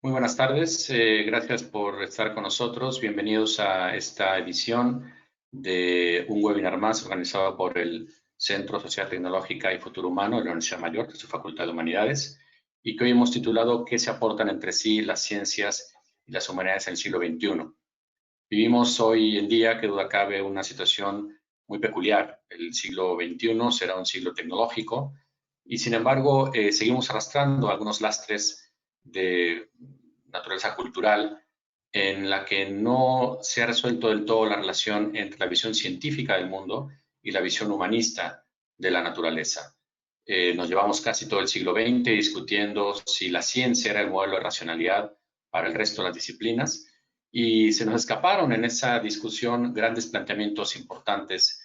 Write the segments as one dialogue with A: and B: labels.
A: Muy buenas tardes, gracias por estar con nosotros. Bienvenidos a esta edición de un webinar más organizado por el Centro Sociedad Tecnológica y Futuro Humano de la Universidad Mayor, de su Facultad de Humanidades, y que hoy hemos titulado ¿Qué se aportan entre sí las ciencias y las humanidades en el siglo XXI? Vivimos hoy en día, que duda cabe, una situación muy peculiar. El siglo XXI será un siglo tecnológico y, sin embargo, seguimos arrastrando algunos lastres de naturaleza cultural en la que no se ha resuelto del todo la relación entre la visión científica del mundo y la visión humanista de la naturaleza. Nos llevamos casi todo el siglo XX discutiendo si la ciencia era el modelo de racionalidad para el resto de las disciplinas, y se nos escaparon en esa discusión grandes planteamientos importantes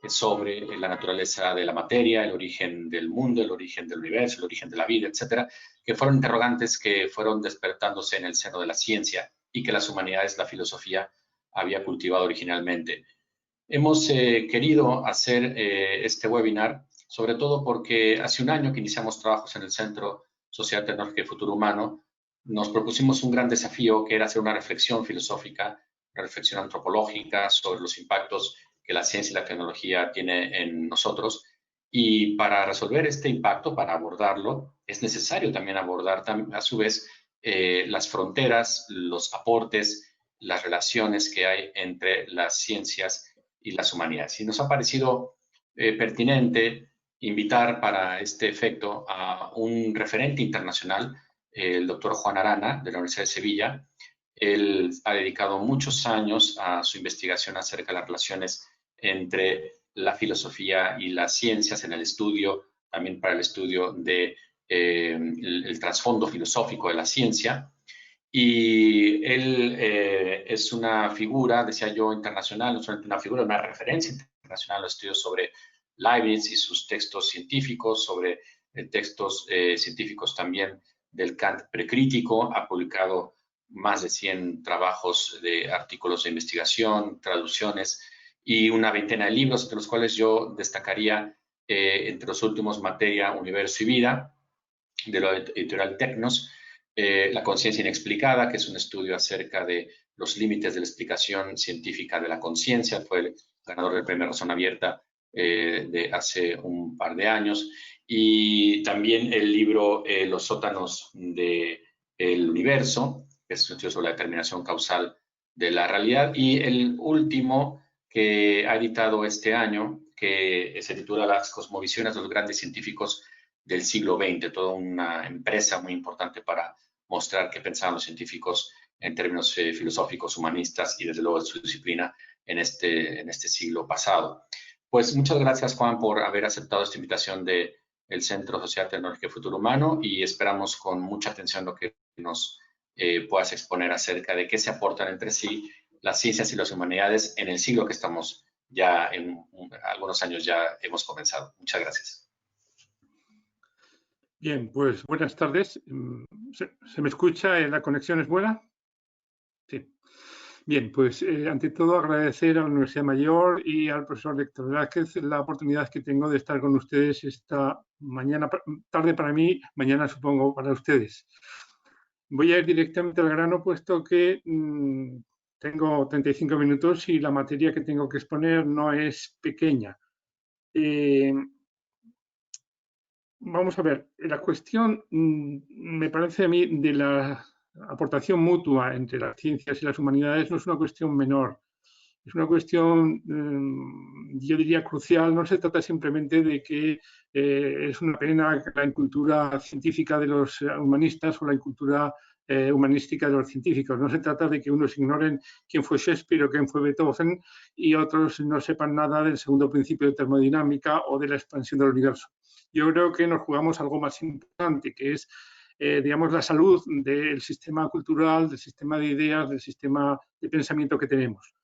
A: sobre la naturaleza de la materia, el origen del mundo, el origen del universo, el origen de la vida, etcétera, que fueron interrogantes que fueron despertándose en el seno de la ciencia y que las humanidades, la filosofía, había cultivado originalmente. Hemos querido hacer este webinar, sobre todo porque hace un año que iniciamos trabajos en el Centro Sociedad Tecnológica y Futuro Humano, nos propusimos un gran desafío que era hacer una reflexión filosófica, una reflexión antropológica sobre los impactos que la ciencia y la tecnología tiene en nosotros. Y para resolver este impacto, para abordarlo, es necesario también abordar a su vez las fronteras, los aportes, las relaciones que hay entre las ciencias y las humanidades. Y nos ha parecido pertinente invitar para este efecto a un referente internacional, el doctor Juan Arana, de la Universidad de Sevilla. Él ha dedicado muchos años a su investigación acerca de las relaciones entre la filosofía y las ciencias en el estudio, también para el estudio de el trasfondo filosófico de la ciencia. Y él es una figura, decía yo, internacional, no solamente una figura, una referencia internacional a los estudios sobre Leibniz y sus textos científicos, sobre textos científicos también del Kant precrítico. Ha publicado más de 100 trabajos de artículos de investigación, traducciones y una veintena de libros, entre los cuales yo destacaría entre los últimos Materia, Universo y Vida, de la editorial Tecnos, La conciencia inexplicada, que es un estudio acerca de los límites de la explicación científica de la conciencia. Fue el ganador del premio Razón Abierta de hace un par de años. Y también el libro Los sótanos del universo, que es un estudio sobre la determinación causal de la realidad. Y el último que ha editado este año, que se titula Las cosmovisiones de los grandes científicos del siglo XX, toda una empresa muy importante para mostrar qué pensaban los científicos en términos filosóficos, humanistas y desde luego de su disciplina en este siglo pasado. Pues muchas gracias, Juan, por haber aceptado esta invitación del Centro Sociedad Tecnológica y Futuro Humano, y esperamos con mucha atención lo que nos puedas exponer acerca de qué se aportan entre sí las ciencias y las humanidades en el siglo que estamos ya en algunos años ya hemos comenzado. Muchas gracias.
B: Bien, pues buenas tardes. ¿Se me escucha? ¿La conexión es buena? Sí. Bien, pues ante todo agradecer a la Universidad Mayor y al profesor Héctor Velázquez la oportunidad que tengo de estar con ustedes esta mañana, tarde para mí, mañana supongo para ustedes. Voy a ir directamente al grano, puesto que tengo 35 minutos y la materia que tengo que exponer no es pequeña. Vamos a ver, la cuestión me parece a mí de la aportación mutua entre las ciencias y las humanidades no es una cuestión menor, es una cuestión, yo diría, crucial. No se trata simplemente de que es una pena la incultura científica de los humanistas o la incultura humanística de los científicos. No se trata de que unos ignoren quién fue Shakespeare o quién fue Beethoven y otros no sepan nada del segundo principio de termodinámica o de la expansión del universo. Yo creo que nos jugamos algo más importante, que es, digamos, la salud del sistema cultural, del sistema de ideas, del sistema de pensamiento que tenemos.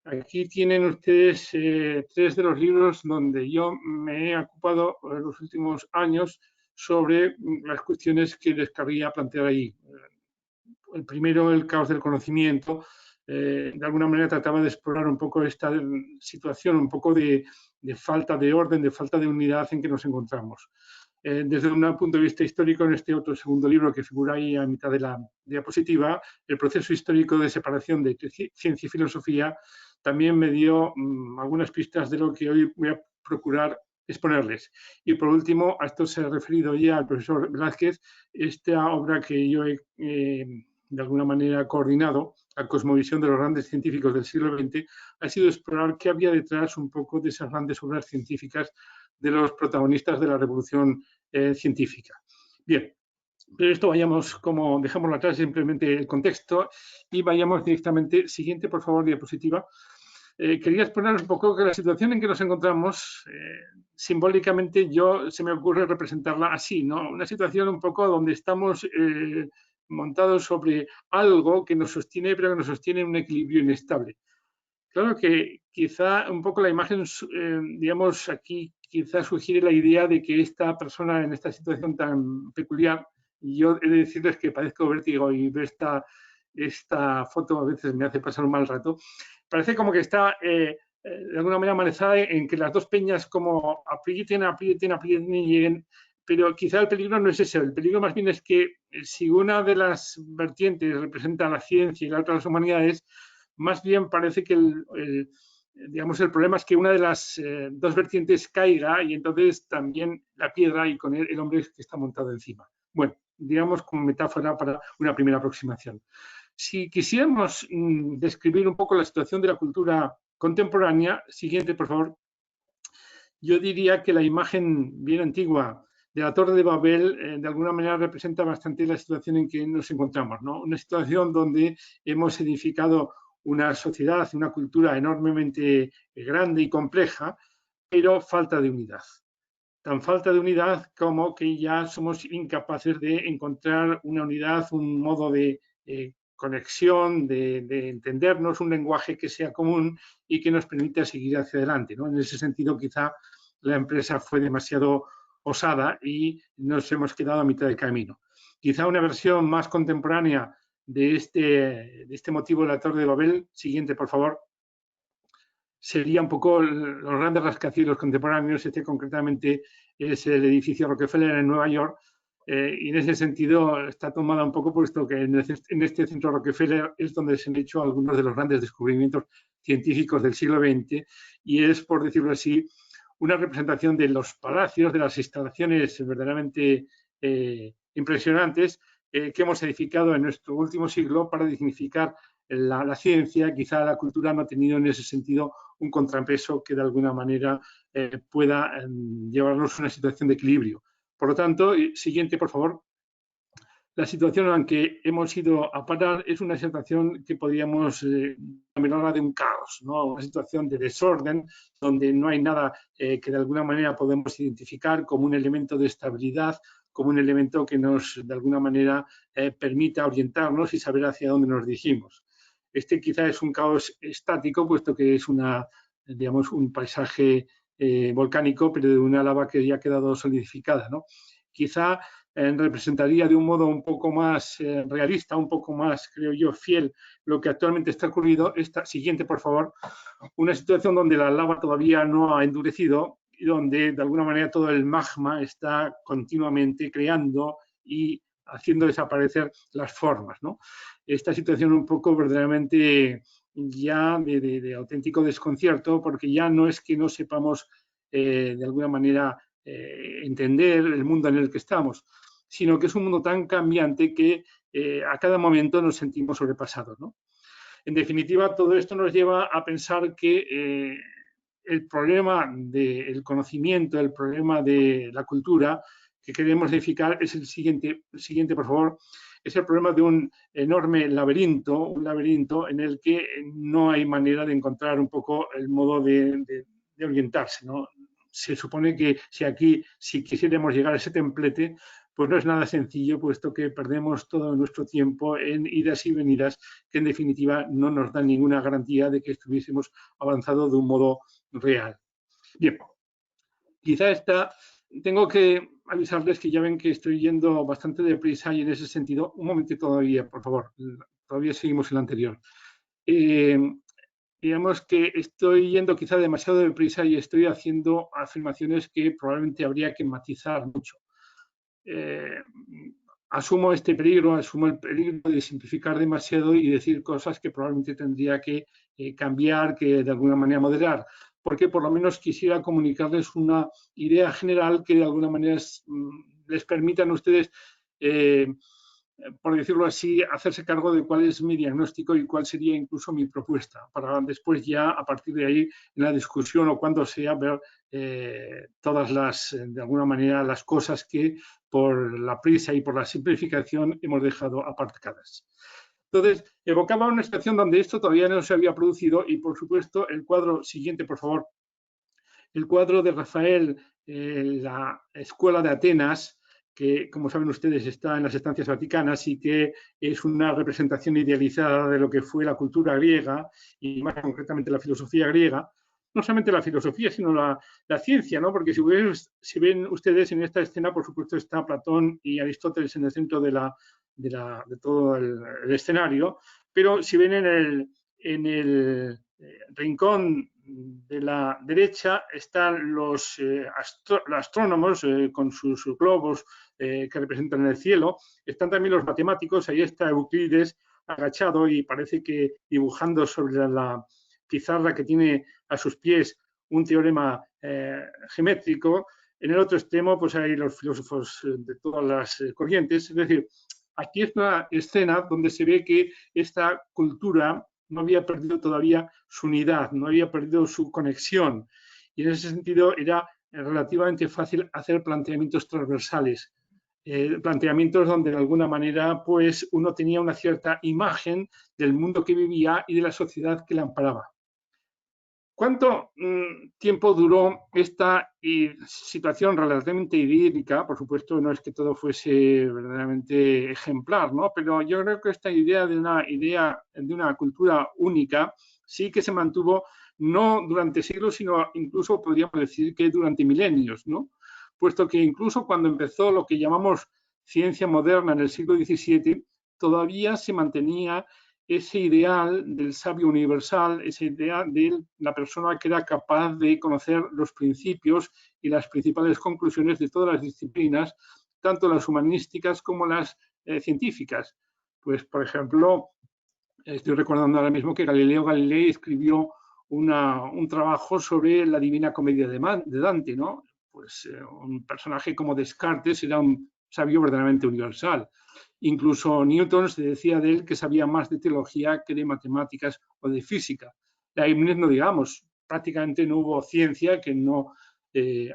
B: Aquí tienen ustedes 3 de los libros donde yo me he ocupado en los últimos años sobre las cuestiones que les cabría plantear ahí. El primero, El caos del conocimiento, de alguna manera trataba de explorar un poco esta situación, un poco de falta de orden, de falta de unidad en que nos encontramos. desde un punto de vista histórico, en este otro segundo libro que figura ahí a mitad de la diapositiva, el proceso histórico de separación de ciencia y filosofía, también me dio algunas pistas de lo que hoy voy a procurar exponerles. Y por último, a esto se ha referido ya el profesor Velázquez, esta obra que yo he de alguna manera coordinado, la cosmovisión de los grandes científicos del siglo XX, ha sido explorar qué había detrás un poco de esas grandes obras científicas de los protagonistas de la revolución científica. Bien, pero esto vayamos, como dejamos atrás simplemente el contexto y vayamos directamente. Siguiente, por favor, diapositiva. Quería exponer un poco que la situación en que nos encontramos, simbólicamente se me ocurre representarla así, ¿no? Una situación un poco donde estamos montados sobre algo que nos sostiene, pero que nos sostiene en un equilibrio inestable. Claro que quizá un poco la imagen, digamos, aquí quizá sugiere la idea de que esta persona en esta situación tan peculiar, y yo he de decirles que padezco vértigo y ver esta foto a veces me hace pasar un mal rato, parece como que está de alguna manera amanezada en que las dos peñas como aprieten y lleguen, pero quizá el peligro no es ese, el peligro más bien es que si una de las vertientes representa la ciencia y la otra las humanidades, más bien parece que digamos, el problema es que una de las dos vertientes caiga y entonces también la piedra y con él el hombre que está montado encima. Bueno, digamos como metáfora para una primera aproximación. Si quisiéramos describir un poco la situación de la cultura contemporánea, siguiente, por favor, yo diría que la imagen bien antigua de la Torre de Babel de alguna manera representa bastante la situación en que nos encontramos, ¿no? Una situación donde hemos edificado una sociedad, una cultura enormemente grande y compleja, pero falta de unidad. Tan falta de unidad como que ya somos incapaces de encontrar una unidad, un modo de conexión, de entendernos, un lenguaje que sea común y que nos permita seguir hacia adelante, ¿no? En ese sentido, quizá la empresa fue demasiado osada y nos hemos quedado a mitad del camino. Quizá una versión más contemporánea de este motivo de la Torre de Babel, siguiente, por favor, sería un poco los grandes rascacielos contemporáneos. Este concretamente es el edificio Rockefeller en Nueva York, y en ese sentido está tomada un poco puesto que en este centro Rockefeller es donde se han hecho algunos de los grandes descubrimientos científicos del siglo XX y es, por decirlo así, una representación de los palacios, de las instalaciones verdaderamente impresionantes que hemos edificado en nuestro último siglo para dignificar la ciencia. Quizá la cultura no ha tenido en ese sentido un contrapeso que de alguna manera pueda llevarnos a una situación de equilibrio. Por lo tanto, siguiente, por favor. La situación en la que hemos ido a parar es una situación que podríamos llamarla de un caos, ¿no? Una situación de desorden, donde no hay nada que de alguna manera podemos identificar como un elemento de estabilidad, como un elemento que nos, de alguna manera, permita orientarnos y saber hacia dónde nos dirigimos. Este quizá es un caos estático, puesto que es digamos, un paisaje volcánico, pero de una lava que ya ha quedado solidificada, ¿no? Quizá representaría de un modo un poco más realista, un poco más, creo yo, fiel lo que actualmente está ocurriendo. Esta siguiente, por favor, una situación donde la lava todavía no ha endurecido y donde de alguna manera todo el magma está continuamente creando y haciendo desaparecer las formas, ¿no? Esta situación un poco verdaderamente ya de auténtico desconcierto, porque ya no es que no sepamos de alguna manera entender el mundo en el que estamos, sino que es un mundo tan cambiante que a cada momento nos sentimos sobrepasados, ¿no? En definitiva, todo esto nos lleva a pensar que el problema del conocimiento, el problema de la cultura que queremos edificar es el siguiente, por favor, es el problema de un enorme laberinto, un laberinto en el que no hay manera de encontrar un poco el modo de orientarse, ¿no? Se supone que si quisiéramos llegar a ese templete, pues no es nada sencillo, puesto que perdemos todo nuestro tiempo en idas y venidas, que en definitiva no nos dan ninguna garantía de que estuviésemos avanzado de un modo real. Bien, quizá tengo que avisarles que ya ven que estoy yendo bastante deprisa y en ese sentido, un momento todavía, por favor, todavía seguimos en el anterior. Digamos que estoy yendo quizá demasiado deprisa y estoy haciendo afirmaciones que probablemente habría que matizar mucho. asumo este peligro, asumo el peligro de simplificar demasiado y decir cosas que probablemente tendría que cambiar, que de alguna manera moderar, porque por lo menos quisiera comunicarles una idea general que de alguna manera les permitan a ustedes, por decirlo así, hacerse cargo de cuál es mi diagnóstico y cuál sería incluso mi propuesta, para después ya, a partir de ahí, en la discusión o cuando sea, ver todas las, de alguna manera, las cosas que por la prisa y por la simplificación hemos dejado aparcadas. Entonces, evocaba una situación donde esto todavía no se había producido y, por supuesto, el cuadro siguiente, por favor, el cuadro de Rafael, la Escuela de Atenas, que, como saben ustedes, está en las estancias vaticanas y que es una representación idealizada de lo que fue la cultura griega y más concretamente la filosofía griega. No solamente la filosofía, sino la ciencia, ¿no? Porque si ven ustedes en esta escena, por supuesto, está Platón y Aristóteles en el centro de todo el escenario, pero si ven en el rincón de la derecha están los astrónomos con sus globos que representan el cielo, están también los matemáticos, ahí está Euclides agachado y parece que dibujando sobre la pizarra que tiene a sus pies un teorema geométrico. En el otro extremo pues hay los filósofos de todas las corrientes, es decir, aquí es una escena donde se ve que esta cultura no había perdido todavía su unidad, no había perdido su conexión. Y en ese sentido era relativamente fácil hacer planteamientos transversales, planteamientos donde de alguna manera pues, uno tenía una cierta imagen del mundo que vivía y de la sociedad que la amparaba. ¿Cuánto tiempo duró esta situación relativamente idílica? Por supuesto, no es que todo fuese verdaderamente ejemplar, ¿no? Pero yo creo que esta idea de una cultura única sí que se mantuvo no durante siglos, sino incluso podríamos decir que durante milenios, ¿no? Puesto que incluso cuando empezó lo que llamamos ciencia moderna en el siglo XVII, todavía se mantenía ese ideal del sabio universal, esa idea de la persona que era capaz de conocer los principios y las principales conclusiones de todas las disciplinas, tanto las humanísticas como las científicas. Pues, por ejemplo, estoy recordando ahora mismo que Galileo Galilei escribió un trabajo sobre la Divina Comedia de Dante, ¿no? Pues un personaje como Descartes era un sabio verdaderamente universal. Incluso Newton se decía de él que sabía más de teología que de matemáticas o de física. Leibniz no digamos, prácticamente no hubo ciencia que no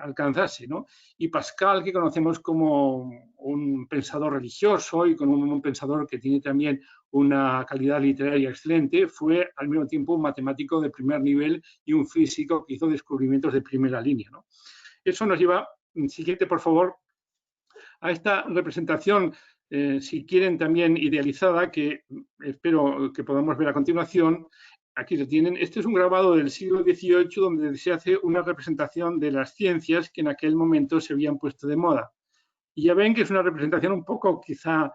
B: alcanzase, ¿no? Y Pascal, que conocemos como un pensador religioso y como un pensador que tiene también una calidad literaria excelente, fue al mismo tiempo un matemático de primer nivel y un físico que hizo descubrimientos de primera línea, ¿no? Eso nos lleva, siguiente por favor, a esta representación, si quieren también idealizada, que espero que podamos ver a continuación. Aquí lo tienen. Este es un grabado del siglo XVIII donde se hace una representación de las ciencias que en aquel momento se habían puesto de moda. Y ya ven que es una representación un poco quizá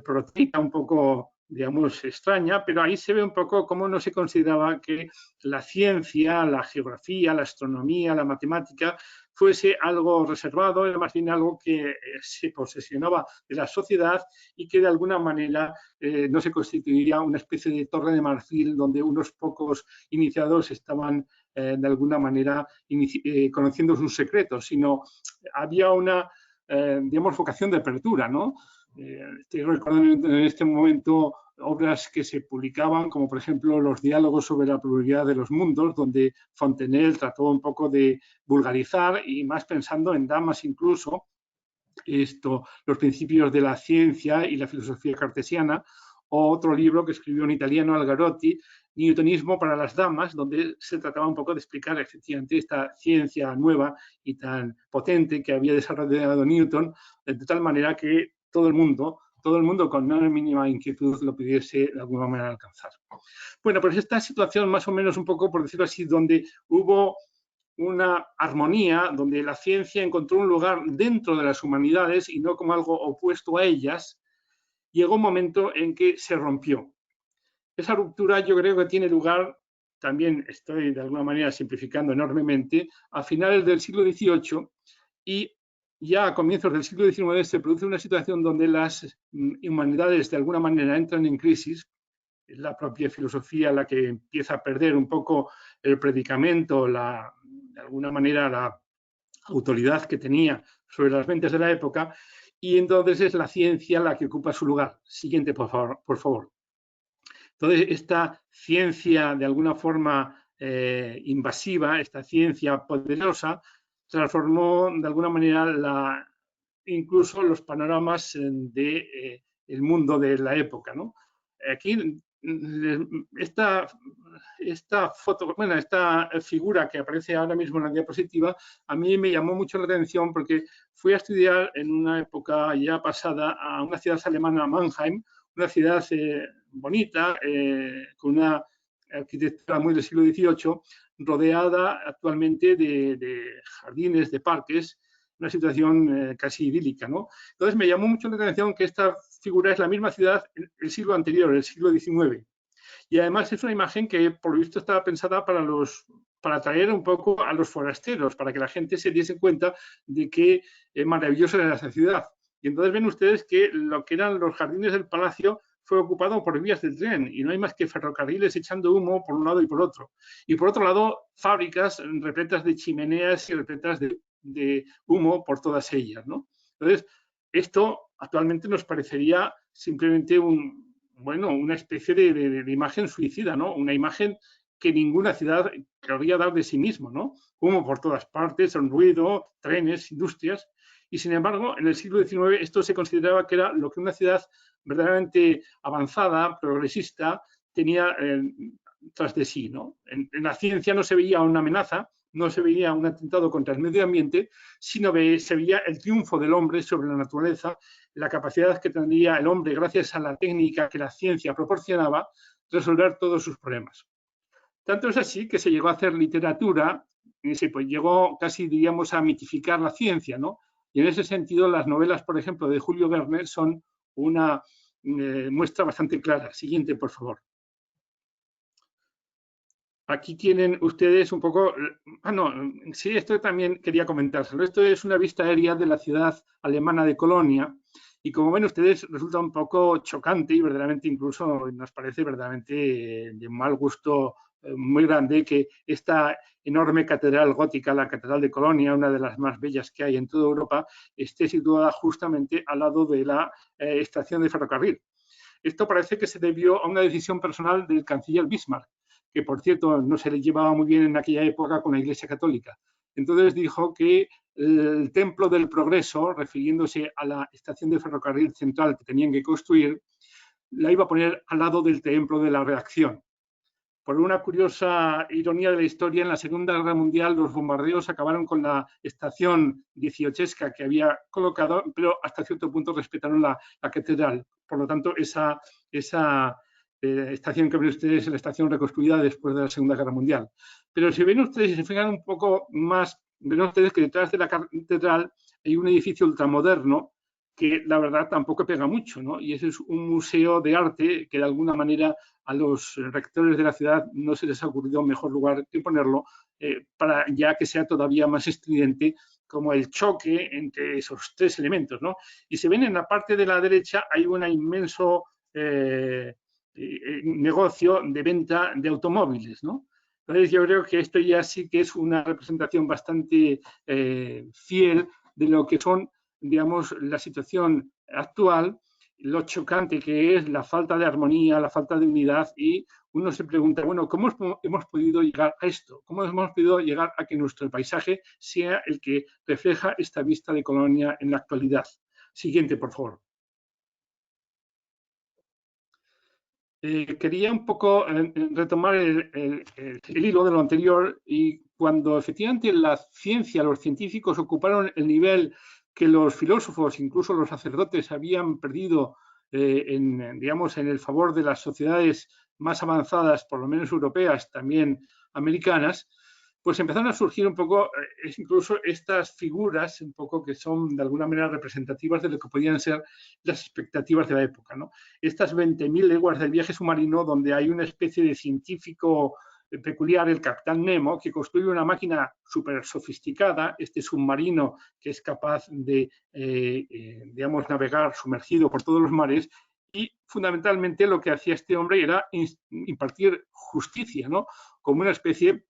B: proteica, un poco, digamos, extraña, pero ahí se ve un poco cómo no se consideraba que la ciencia, la geografía, la astronomía, la matemática fuese algo reservado, era más bien algo que se posesionaba de la sociedad y que de alguna manera no se constituiría una especie de torre de marfil donde unos pocos iniciados estaban de alguna manera conociendo sus secretos, sino había una digamos, vocación de apertura, ¿no? Estoy recordando en este momento obras que se publicaban, como por ejemplo los diálogos sobre la pluralidad de los mundos, donde Fontenelle trató un poco de vulgarizar y más pensando en damas incluso, los principios de la ciencia y la filosofía cartesiana, o otro libro que escribió en italiano Algarotti, Newtonismo para las damas, donde se trataba un poco de explicar efectivamente esta ciencia nueva y tan potente que había desarrollado Newton, de tal manera que todo el mundo con una mínima inquietud lo pudiese de alguna manera alcanzar. Bueno, pues esta situación más o menos un poco, por decirlo así, donde hubo una armonía, donde la ciencia encontró un lugar dentro de las humanidades y no como algo opuesto a ellas, llegó un momento en que se rompió. Esa ruptura yo creo que tiene lugar, también estoy de alguna manera simplificando enormemente, a finales del siglo XVIII y ya a comienzos del siglo XIX se produce una situación donde las humanidades de alguna manera entran en crisis. Es la propia filosofía la que empieza a perder un poco el predicamento, de alguna manera la autoridad que tenía sobre las mentes de la época, y entonces es la ciencia la que ocupa su lugar. Siguiente, por favor. Por favor. Entonces, esta ciencia de alguna forma invasiva, esta ciencia poderosa, transformó de alguna manera incluso los panoramas del mundo de la época, ¿no? Aquí esta foto, bueno, esta figura que aparece ahora mismo en la diapositiva, a mí me llamó mucho la atención porque fui a estudiar en una época ya pasada a una ciudad alemana, Mannheim, una ciudad bonita, con una arquitectura muy del siglo XVIII, rodeada actualmente de jardines, de parques, una situación casi idílica, ¿no? Entonces me llamó mucho la atención que esta figura es la misma ciudad el siglo anterior, el siglo XIX. Y además es una imagen que por lo visto estaba pensada para atraer un poco a los forasteros, para que la gente se diese cuenta de qué maravillosa era esa ciudad. Y entonces ven ustedes que lo que eran los jardines del palacio fue ocupado por vías del tren y no hay más que ferrocarriles echando humo por un lado y por otro. Y por otro lado, fábricas repletas de chimeneas y repletas de humo por todas ellas, ¿no? Entonces, esto actualmente nos parecería simplemente una especie de imagen suicida, ¿no? Una imagen que ninguna ciudad querría dar de sí mismo, ¿no? Humo por todas partes, un ruido, trenes, industrias. Y sin embargo, en el siglo XIX esto se consideraba que era lo que una ciudad verdaderamente avanzada, progresista, tenía tras de sí, ¿no? En la ciencia no se veía una amenaza, no se veía un atentado contra el medio ambiente, sino que se veía el triunfo del hombre sobre la naturaleza, la capacidad que tendría el hombre, gracias a la técnica que la ciencia proporcionaba, resolver todos sus problemas. Tanto es así que se llegó a hacer literatura, y se llegó casi, diríamos, a mitificar la ciencia, ¿no? Y en ese sentido, las novelas, por ejemplo, de Julio Verne son una muestra bastante clara. Siguiente, por favor. Aquí tienen ustedes un poco... sí, esto también quería comentárselo. Esto es una vista aérea de la ciudad alemana de Colonia y como ven ustedes resulta un poco chocante y verdaderamente incluso nos parece verdaderamente de mal gusto muy grande que esta enorme catedral gótica, la Catedral de Colonia, una de las más bellas que hay en toda Europa, esté situada justamente al lado de la estación de ferrocarril. Esto parece que se debió a una decisión personal del canciller Bismarck, que por cierto no se le llevaba muy bien en aquella época con la Iglesia Católica. Entonces dijo que el Templo del Progreso, refiriéndose a la estación de ferrocarril central que tenían que construir, la iba a poner al lado del Templo de la Redacción. Por una curiosa ironía de la historia, en la Segunda Guerra Mundial los bombardeos acabaron con la estación dieciochesca que había colocado, pero hasta cierto punto respetaron la catedral. Por lo tanto, esa estación que ven ustedes es la estación reconstruida después de la Segunda Guerra Mundial. Pero si ven ustedes, si se fijan un poco más, ven ustedes que detrás de la catedral hay un edificio ultramoderno que la verdad tampoco pega mucho, ¿no? Y ese es un museo de arte que de alguna manera a los rectores de la ciudad no se les ha ocurrido mejor lugar que ponerlo para ya que sea todavía más estridente como el choque entre esos tres elementos, ¿no? Y se ven en la parte de la derecha hay un inmenso negocio de venta de automóviles, ¿no? Entonces yo creo que esto ya sí que es una representación bastante fiel de lo que son, digamos, la situación actual, lo chocante que es la falta de armonía, la falta de unidad y uno se pregunta, bueno, ¿cómo hemos podido llegar a esto? ¿Cómo hemos podido llegar a que nuestro paisaje sea el que refleja esta vista de Colonia en la actualidad? Siguiente, por favor. Quería un poco retomar el hilo de lo anterior y cuando efectivamente la ciencia, los científicos ocuparon el nivel que los filósofos, incluso los sacerdotes, habían perdido digamos, en el favor de las sociedades más avanzadas, por lo menos europeas, también americanas, pues empezaron a surgir un poco incluso estas figuras un poco que son de alguna manera representativas de lo que podían ser las expectativas de la época, ¿no? Estas 20.000 leguas del viaje submarino donde hay una especie de científico peculiar, el Capitán Nemo, que construye una máquina súper sofisticada, este submarino que es capaz de, digamos, navegar sumergido por todos los mares, y fundamentalmente lo que hacía este hombre era impartir justicia, ¿no? Como una especie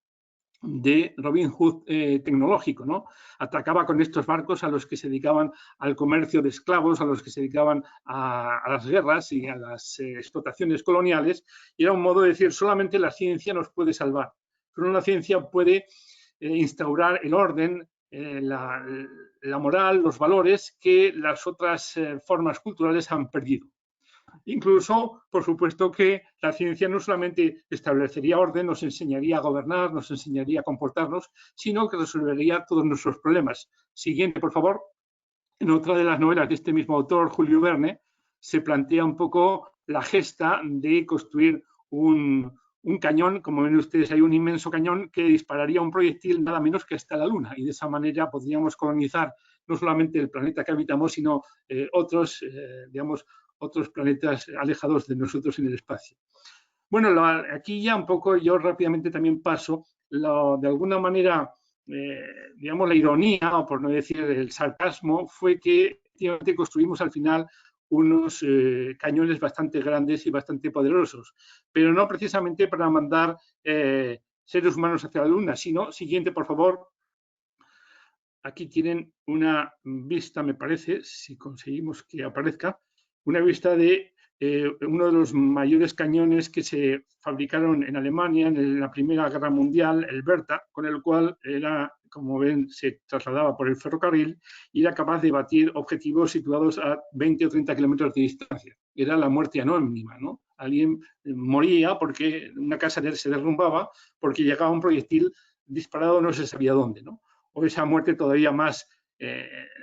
B: de Robin Hood tecnológico, ¿no? Atacaba con estos barcos a los que se dedicaban al comercio de esclavos, a los que se dedicaban a las guerras y a las explotaciones coloniales, y era un modo de decir, solamente la ciencia nos puede salvar, solo la ciencia puede instaurar el orden, la moral, los valores que las otras formas culturales han perdido. Incluso, por supuesto, que la ciencia no solamente establecería orden, nos enseñaría a gobernar, nos enseñaría a comportarnos, sino que resolvería todos nuestros problemas. Siguiente, por favor. En otra de las novelas de este mismo autor, Julio Verne, se plantea un poco la gesta de construir un cañón, como ven ustedes, hay un inmenso cañón que dispararía un proyectil nada menos que hasta la Luna, y de esa manera podríamos colonizar no solamente el planeta que habitamos, sino otros, digamos, otros planetas alejados de nosotros en el espacio. Bueno, aquí ya un poco yo rápidamente también paso, de alguna manera, digamos, la ironía, o por no decir el sarcasmo, fue que efectivamente construimos al final unos cañones bastante grandes y bastante poderosos, pero no precisamente para mandar seres humanos hacia la Luna, sino, siguiente, por favor. Aquí tienen una vista, me parece, si conseguimos que aparezca, una vista de uno de los mayores cañones que se fabricaron en Alemania en la Primera Guerra Mundial, el Bertha, con el cual era, como ven, se trasladaba por el ferrocarril y era capaz de batir objetivos situados a 20 o 30 kilómetros de distancia. Era la muerte anónima, ¿no? Alguien moría porque una casa se derrumbaba porque llegaba un proyectil disparado no se sabía dónde, ¿no? O esa muerte todavía más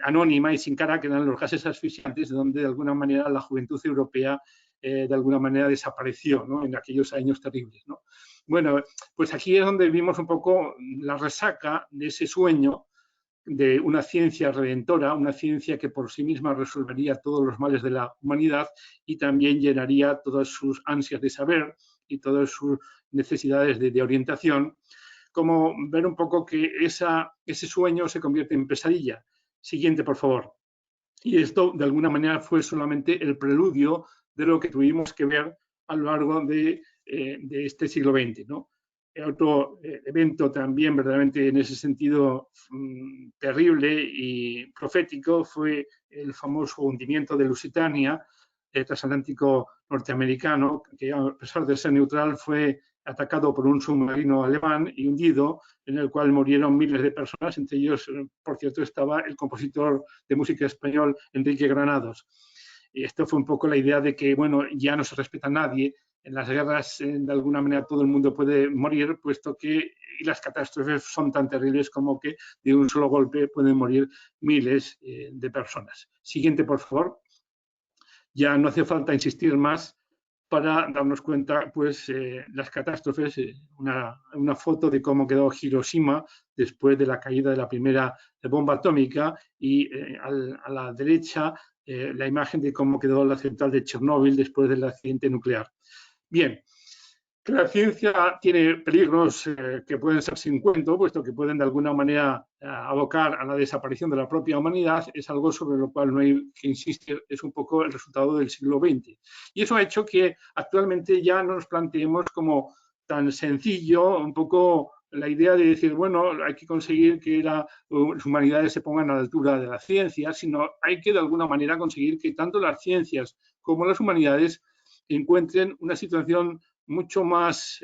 B: anónima y sin cara, que eran los gases asfixiantes, donde de alguna manera la juventud europea de alguna manera desapareció, ¿no? En aquellos años terribles, ¿no? Bueno, pues aquí es donde vimos un poco la resaca de ese sueño de una ciencia redentora, una ciencia que por sí misma resolvería todos los males de la humanidad y también llenaría todas sus ansias de saber y todas sus necesidades de orientación, como ver un poco que ese sueño se convierte en pesadilla. Siguiente, por favor. Y esto, de alguna manera, fue solamente el preludio de lo que tuvimos que ver a lo largo de este siglo XX, ¿no? Otro evento también verdaderamente en ese sentido terrible y profético fue el famoso hundimiento de Lusitania, el transatlántico norteamericano, que a pesar de ser neutral fue atacado por un submarino alemán y hundido, en el cual murieron miles de personas, entre ellos, por cierto, estaba el compositor de música español Enrique Granados. Y esto fue un poco la idea de que, bueno, ya no se respeta a nadie, en las guerras, de alguna manera, todo el mundo puede morir, puesto que y las catástrofes son tan terribles como que de un solo golpe pueden morir miles de personas. Siguiente, por favor. Ya no hace falta insistir más para darnos cuenta, pues, las catástrofes, una foto de cómo quedó Hiroshima después de la caída de la primera bomba atómica y a la derecha la imagen de cómo quedó la central de Chernóbil después del accidente nuclear. Bien, que la ciencia tiene peligros que pueden ser sin cuento, puesto que pueden de alguna manera abocar a la desaparición de la propia humanidad, es algo sobre lo cual no hay que insistir, es un poco el resultado del siglo XX. Y eso ha hecho que actualmente ya no nos planteemos como tan sencillo, un poco la idea de decir, bueno, hay que conseguir que las humanidades se pongan a la altura de la ciencia, sino hay que de alguna manera conseguir que tanto las ciencias como las humanidades encuentren una situación mucho más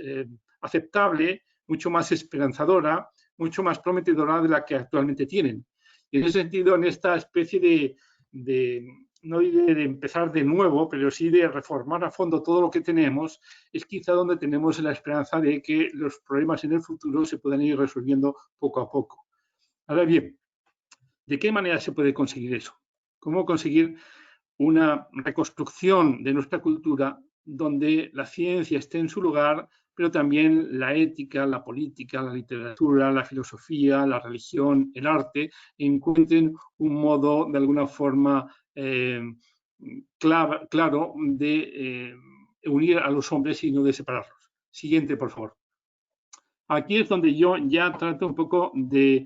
B: aceptable, mucho más esperanzadora, mucho más prometedora de la que actualmente tienen. Y en ese sentido, en esta especie no diré de empezar de nuevo, pero sí de reformar a fondo todo lo que tenemos, es quizá donde tenemos la esperanza de que los problemas en el futuro se puedan ir resolviendo poco a poco. Ahora bien, ¿de qué manera se puede conseguir eso? ¿Cómo conseguir una reconstrucción de nuestra cultura donde la ciencia esté en su lugar, pero también la ética, la política, la literatura, la filosofía, la religión, el arte, encuentren un modo de alguna forma claro de unir a los hombres y no de separarlos? Siguiente, por favor. Aquí es donde yo ya trato un poco de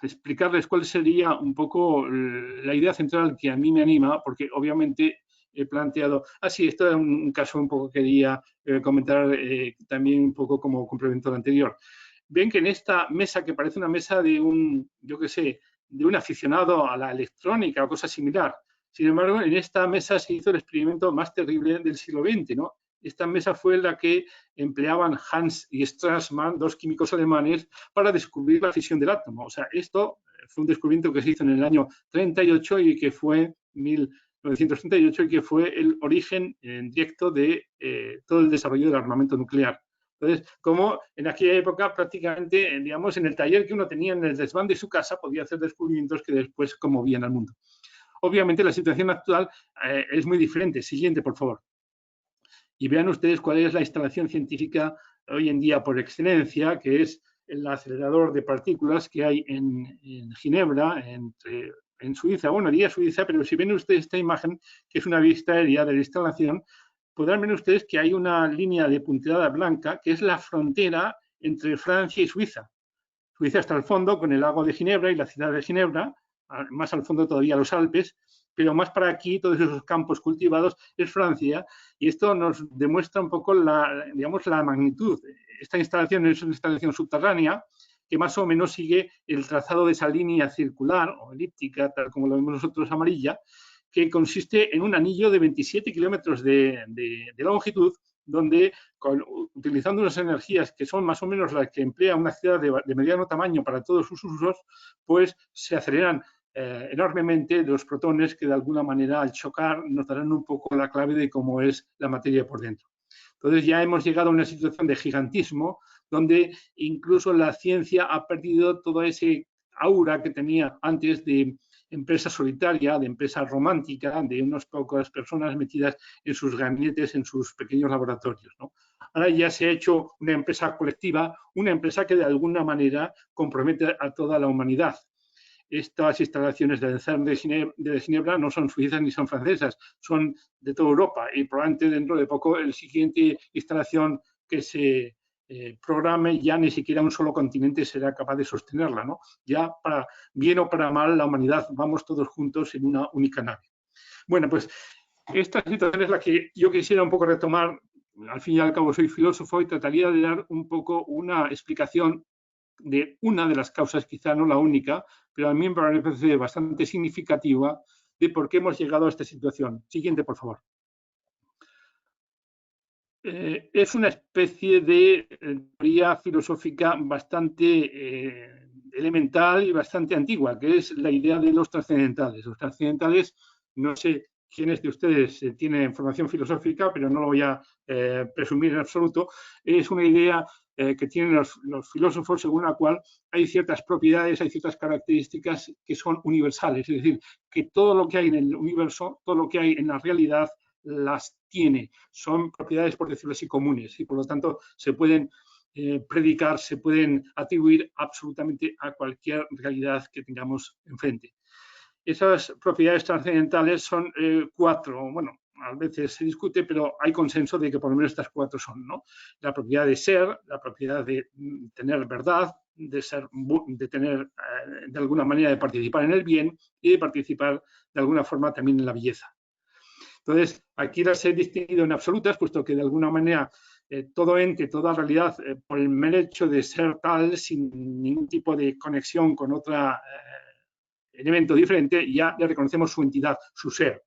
B: explicarles cuál sería un poco la idea central que a mí me anima, porque obviamente he planteado, sí, esto es un caso un poco que quería comentar también un poco como complemento al anterior. Ven que en esta mesa, que parece una mesa de un, yo qué sé, de un aficionado a la electrónica o cosa similar, sin embargo, en esta mesa se hizo el experimento más terrible del siglo XX, ¿no? Esta mesa fue la que empleaban Hans y Strassmann, dos químicos alemanes, para descubrir la fisión del átomo. O sea, esto fue un descubrimiento que se hizo en el año 38 y que fue 1938 y que fue el origen directo de todo el desarrollo del armamento nuclear. Entonces, como en aquella época prácticamente, digamos, en el taller que uno tenía en el desván de su casa, podía hacer descubrimientos que después conmovían al mundo. Obviamente la situación actual es muy diferente. Siguiente, por favor. Y vean ustedes cuál es la instalación científica hoy en día por excelencia, que es el acelerador de partículas que hay en Ginebra, en Suiza. Bueno, diría Suiza, pero si ven ustedes esta imagen, que es una vista aérea de la instalación, podrán ver ustedes que hay una línea de punteada blanca, que es la frontera entre Francia y Suiza. Suiza está al fondo con el lago de Ginebra y la ciudad de Ginebra, más al fondo todavía los Alpes, pero más para aquí, todos esos campos cultivados, es Francia, y esto nos demuestra un poco digamos, la magnitud. Esta instalación es una instalación subterránea que más o menos sigue el trazado de esa línea circular o elíptica, tal como lo vemos nosotros amarilla, que consiste en un anillo de 27 kilómetros de longitud, donde utilizando unas energías que son más o menos las que emplea una ciudad de mediano tamaño para todos sus usos, pues se aceleran enormemente los protones que de alguna manera al chocar nos darán un poco la clave de cómo es la materia por dentro. Entonces ya hemos llegado a una situación de gigantismo donde incluso la ciencia ha perdido todo ese aura que tenía antes de empresa solitaria, de empresa romántica, de unas pocas personas metidas en sus gabinetes, en sus pequeños laboratorios, ¿no? Ahora ya se ha hecho una empresa colectiva, una empresa que de alguna manera compromete a toda la humanidad. Estas instalaciones del CERN de Ginebra no son suizas ni son francesas, son de toda Europa y probablemente dentro de poco el siguiente instalación que se programe ya ni siquiera un solo continente será capaz de sostenerla, ¿no? Ya para bien o para mal la humanidad vamos todos juntos en una única nave. Bueno, pues esta situación es la que yo quisiera un poco retomar. Al fin y al cabo soy filósofo y trataría de dar un poco una explicación de una de las causas, quizá no la única, pero a mí me parece bastante significativa de por qué hemos llegado a esta situación. Siguiente, por favor. Es una especie de teoría filosófica bastante elemental y bastante antigua, que es la idea de los trascendentales. Los trascendentales, no sé quiénes de ustedes tienen formación filosófica, pero no lo voy a presumir en absoluto, es una idea que tienen los filósofos según la cual hay ciertas propiedades, hay ciertas características que son universales, es decir, que todo lo que hay en el universo, todo lo que hay en la realidad, las tiene, son propiedades, por decirlo así, comunes y por lo tanto se pueden predicar, se pueden atribuir absolutamente a cualquier realidad que tengamos enfrente. Esas propiedades trascendentales son cuatro, bueno, a veces se discute, pero hay consenso de que por lo menos estas cuatro son, ¿no? La propiedad de ser, la propiedad de tener verdad, de ser, de tener, de alguna manera, de participar en el bien y de participar de alguna forma también en la belleza. Entonces, aquí las he distinguido en absolutas, puesto que de alguna manera todo ente, toda realidad, por el mero hecho de ser tal, sin ningún tipo de conexión con otro elemento diferente, ya le reconocemos su entidad, su ser.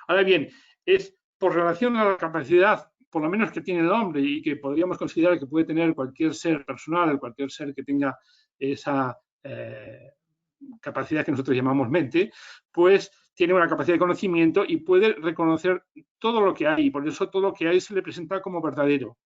B: Ahora bien, es por relación a la capacidad, por lo menos que tiene el hombre y que podríamos considerar que puede tener cualquier ser personal, cualquier ser que tenga esa capacidad que nosotros llamamos mente, pues tiene una capacidad de conocimiento y puede reconocer todo lo que hay, por eso todo lo que hay se le presenta como verdadero.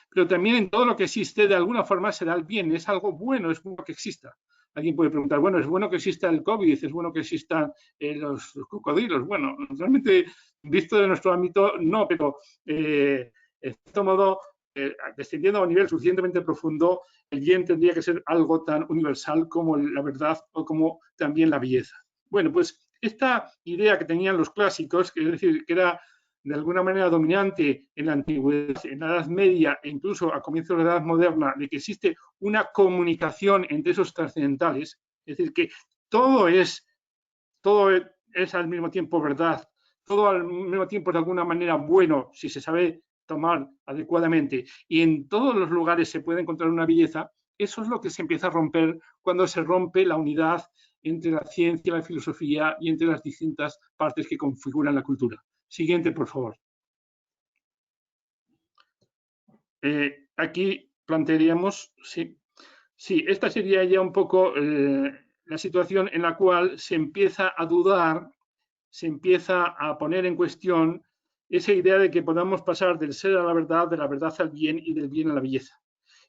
B: Pero también en todo lo que existe, de alguna forma se da el bien, es algo bueno, es bueno que exista. Alguien puede preguntar, bueno, ¿es bueno que exista el COVID? ¿Es bueno que existan los cocodrilos? Bueno, realmente, visto de nuestro ámbito, no, pero de cierto modo, descendiendo a un nivel suficientemente profundo, el bien tendría que ser algo tan universal como la verdad o como también la belleza. Bueno, pues esta idea que tenían los clásicos, que es decir, que era de alguna manera dominante en la antigüedad, en la Edad Media e incluso a comienzos de la Edad Moderna, de que existe una comunicación entre esos trascendentales, es decir, que todo es al mismo tiempo verdad, todo al mismo tiempo de alguna manera bueno si se sabe tomar adecuadamente y en todos los lugares se puede encontrar una belleza, eso es lo que se empieza a romper cuando se rompe la unidad entre la ciencia, la filosofía y entre las distintas partes que configuran la cultura. Siguiente, por favor. Aquí plantearíamos, sí, esta sería ya un poco la situación en la cual se empieza a dudar, se empieza a poner en cuestión esa idea de que podamos pasar del ser a la verdad, de la verdad al bien y del bien a la belleza.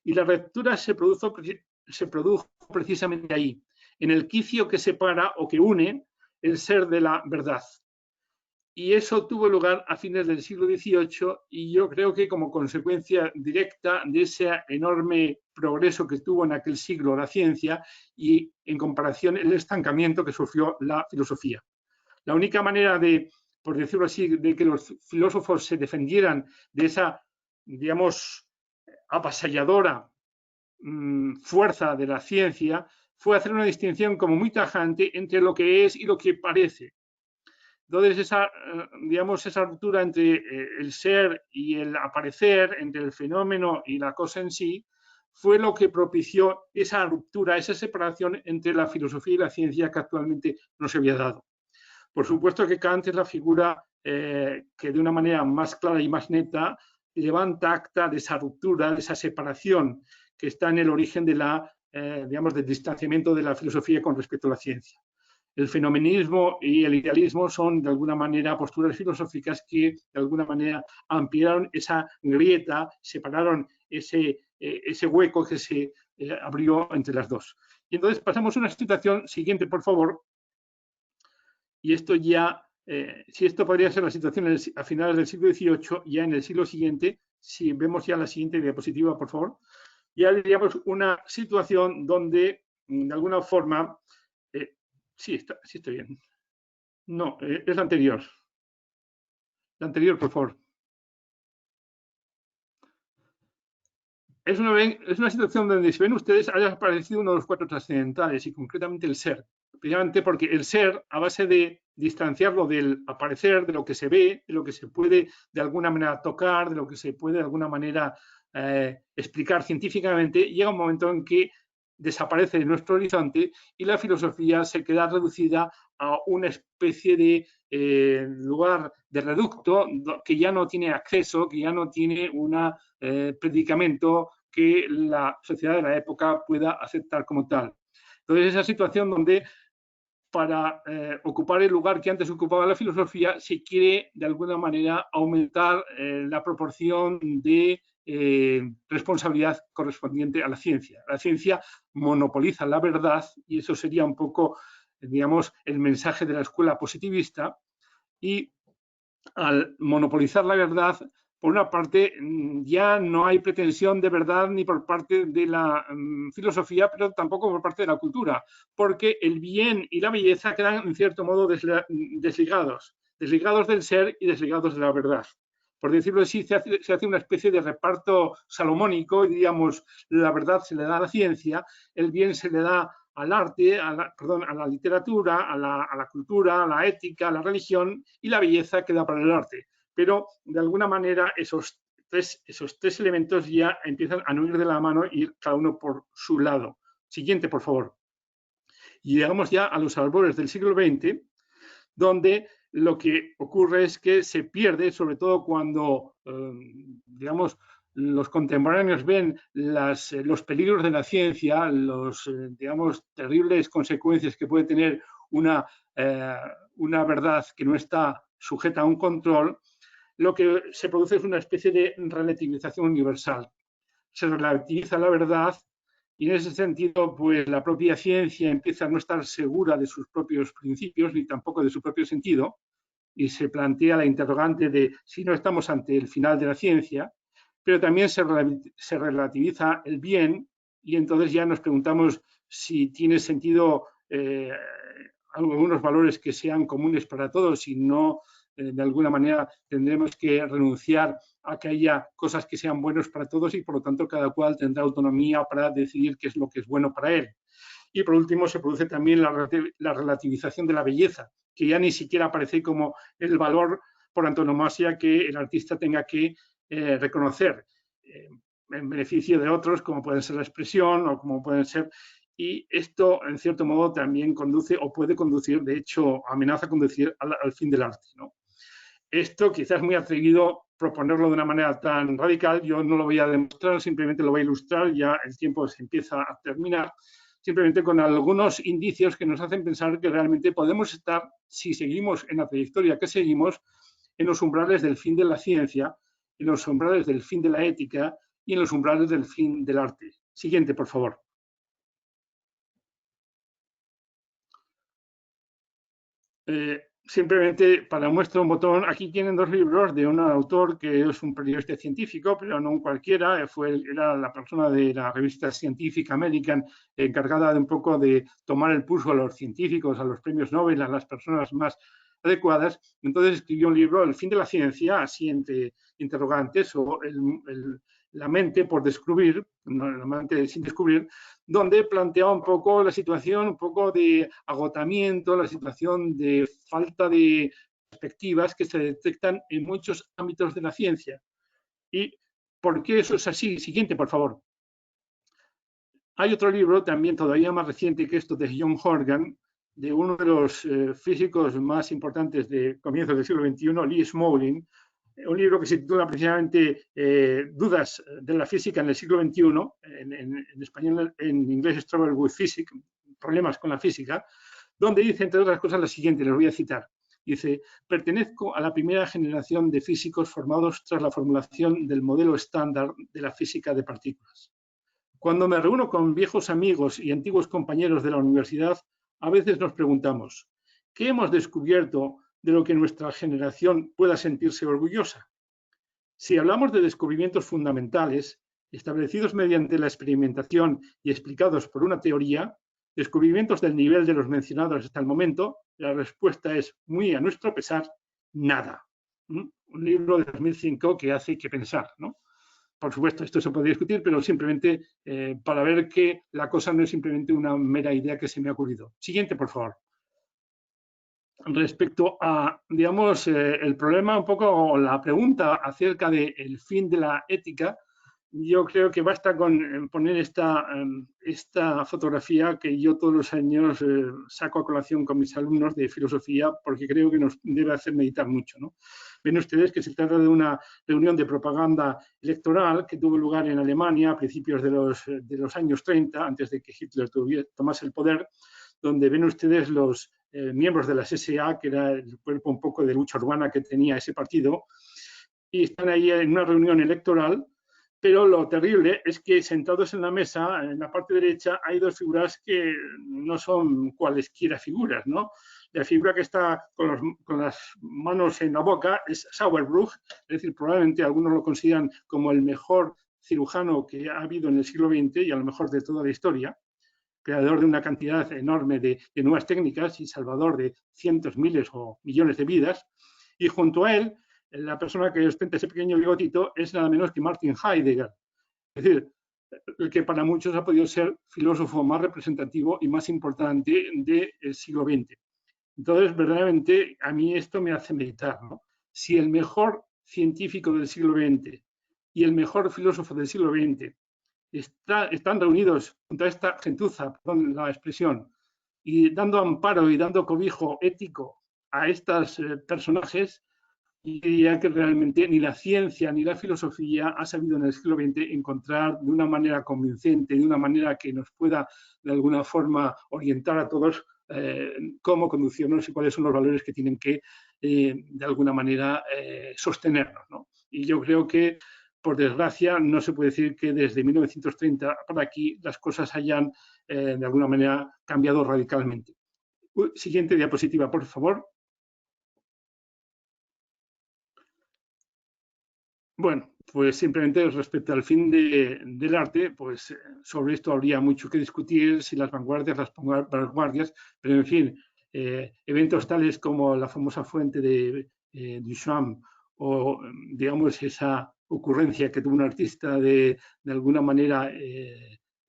B: Y la ruptura se produjo precisamente ahí, en el quicio que separa o que une el ser de la verdad. Y eso tuvo lugar a fines del siglo XVIII y yo creo que como consecuencia directa de ese enorme progreso que tuvo en aquel siglo la ciencia y en comparación el estancamiento que sufrió la filosofía. La única manera de, por decirlo así, de que los filósofos se defendieran de esa, digamos, avasalladora fuerza de la ciencia fue hacer una distinción como muy tajante entre lo que es y lo que parece. Entonces, esa ruptura entre el ser y el aparecer, entre el fenómeno y la cosa en sí, fue lo que propició esa ruptura, esa separación entre la filosofía y la ciencia que actualmente no se había dado. Por supuesto que Kant es la figura que de una manera más clara y más neta levanta acta de esa ruptura, de esa separación que está en el origen de del distanciamiento de la filosofía con respecto a la ciencia. El fenomenismo y el idealismo son, de alguna manera, posturas filosóficas que, de alguna manera, ampliaron esa grieta, separaron ese hueco que se abrió entre las dos. Y entonces pasamos a una situación siguiente, por favor. Y esto ya, si esto podría ser la situación a finales del siglo XVIII, ya en el siglo siguiente, si vemos ya la siguiente diapositiva, por favor, ya diríamos una situación donde, de alguna forma, sí está bien. No, es la anterior. La anterior, por favor. Es una situación donde, si ven ustedes, haya aparecido uno de los cuatro trascendentales y concretamente el ser. Precisamente porque el ser, a base de distanciarlo del aparecer, de lo que se ve, de lo que se puede de alguna manera tocar, de lo que se puede de alguna manera explicar científicamente, llega un momento en que desaparece de nuestro horizonte y la filosofía se queda reducida a una especie de lugar de reducto que ya no tiene acceso, que ya no tiene un predicamento que la sociedad de la época pueda aceptar como tal. Entonces, esa situación donde para ocupar el lugar que antes ocupaba la filosofía se quiere de alguna manera aumentar la proporción de responsabilidad correspondiente a la ciencia. La ciencia monopoliza la verdad y eso sería un poco, digamos, el mensaje de la escuela positivista y al monopolizar la verdad, por una parte, ya no hay pretensión de verdad ni por parte de la filosofía, pero tampoco por parte de la cultura, porque el bien y la belleza quedan, en cierto modo, desligados del ser y desligados de la verdad. Por decirlo así, se hace una especie de reparto salomónico y, digamos, la verdad se le da a la ciencia, el bien se le da al arte, a la literatura, a la cultura, a la ética, a la religión, y la belleza queda para el arte. Pero, de alguna manera, esos tres elementos ya empiezan a no ir de la mano y ir cada uno por su lado. Siguiente, por favor. Y llegamos ya a los albores del siglo XX, donde lo que ocurre es que se pierde, sobre todo cuando, digamos, los contemporáneos ven los peligros de la ciencia, digamos, terribles consecuencias que puede tener una verdad que no está sujeta a un control, lo que se produce es una especie de relativización universal. Se relativiza la verdad y en ese sentido, pues la propia ciencia empieza a no estar segura de sus propios principios ni tampoco de su propio sentido y se plantea la interrogante de si no estamos ante el final de la ciencia, pero también se relativiza el bien y entonces ya nos preguntamos si tiene sentido algunos valores que sean comunes para todos y no de alguna manera tendremos que renunciar a que haya cosas que sean buenas para todos y por lo tanto cada cual tendrá autonomía para decidir qué es lo que es bueno para él. Y por último se produce también la relativización de la belleza, que ya ni siquiera aparece como el valor por antonomasia que el artista tenga que reconocer en beneficio de otros, como puede ser la expresión o como pueden ser. Y esto, en cierto modo, también conduce o puede conducir, de hecho, amenaza conducir al fin del arte, ¿no? Esto quizás es muy atrevido proponerlo de una manera tan radical, yo no lo voy a demostrar, simplemente lo voy a ilustrar, ya el tiempo se empieza a terminar, simplemente con algunos indicios que nos hacen pensar que realmente podemos estar, si seguimos en la trayectoria que seguimos, en los umbrales del fin de la ciencia, en los umbrales del fin de la ética y en los umbrales del fin del arte. Siguiente, por favor. Simplemente para muestra un botón, aquí tienen dos libros de un autor que es un periodista científico, pero no un cualquiera, era la persona de la revista Scientific American encargada de un poco de tomar el pulso a los científicos, a los premios Nobel, a las personas más adecuadas. Entonces escribió un libro, El fin de la ciencia, así entre interrogantes, o la mente por descubrir, la mente sin descubrir, donde planteaba un poco la situación, un poco de agotamiento, la situación de falta de perspectivas que se detectan en muchos ámbitos de la ciencia. ¿Y por qué eso es así? Siguiente, por favor. Hay otro libro también todavía más reciente que esto de John Horgan, de uno de los físicos más importantes de comienzos del siglo XXI, Lee Smolin, un libro que se titula precisamente Dudas de la física en el siglo XXI, en español, en inglés es Trouble with Physics, problemas con la física, donde dice, entre otras cosas, lo siguiente, les voy a citar. Dice, pertenezco a la primera generación de físicos formados tras la formulación del modelo estándar de la física de partículas. Cuando me reúno con viejos amigos y antiguos compañeros de la universidad, a veces nos preguntamos, ¿qué hemos descubierto de lo que nuestra generación pueda sentirse orgullosa? Si hablamos de descubrimientos fundamentales, establecidos mediante la experimentación y explicados por una teoría, descubrimientos del nivel de los mencionados hasta el momento, la respuesta es, muy a nuestro pesar, nada. Un libro de 2005 que hace que pensar, ¿no? Por supuesto, esto se puede discutir, pero simplemente para ver que la cosa no es simplemente una mera idea que se me ha ocurrido. Siguiente, por favor. Respecto a, digamos, el problema un poco, o la pregunta acerca del fin de la ética, yo creo que basta con poner esta fotografía que yo todos los años saco a colación con mis alumnos de filosofía porque creo que nos debe hacer meditar mucho, ¿no? Ven ustedes que se trata de una reunión de propaganda electoral que tuvo lugar en Alemania a principios de los años 30, antes de que Hitler tomase el poder, donde ven ustedes los miembros de la SA, que era el cuerpo un poco de lucha urbana que tenía ese partido, y están ahí en una reunión electoral. Pero lo terrible es que sentados en la mesa, en la parte derecha, hay dos figuras que no son cualesquiera figuras, ¿no? La figura que está con las manos en la boca es Sauerbruch, es decir, probablemente algunos lo consideran como el mejor cirujano que ha habido en el siglo XX y a lo mejor de toda la historia, creador de una cantidad enorme de nuevas técnicas y salvador de cientos, miles o millones de vidas. Y junto a él, la persona que ostenta ese pequeño bigotito es nada menos que Martin Heidegger. Es decir, el que para muchos ha podido ser filósofo más representativo y más importante del siglo XX. Entonces, verdaderamente, a mí esto me hace meditar, ¿no? Si el mejor científico del siglo XX y el mejor filósofo del siglo XX están reunidos junto a esta gentuza, perdón la expresión, y dando amparo y dando cobijo ético a estos personajes, y diría que realmente ni la ciencia ni la filosofía ha sabido en el siglo XX encontrar de una manera convincente, de una manera que nos pueda de alguna forma orientar a todos cómo conducirnos y cuáles son los valores que tienen que de alguna manera sostenernos, ¿no? Y yo creo que, por desgracia, no se puede decir que desde 1930 para aquí las cosas hayan de alguna manera cambiado radicalmente. Siguiente diapositiva, por favor. Bueno, pues simplemente respecto al fin del arte, pues sobre esto habría mucho que discutir, si las vanguardias, las vanguardias, pero en fin, eventos tales como la famosa fuente de Duchamp, o digamos esa ocurrencia que tuvo un artista de alguna manera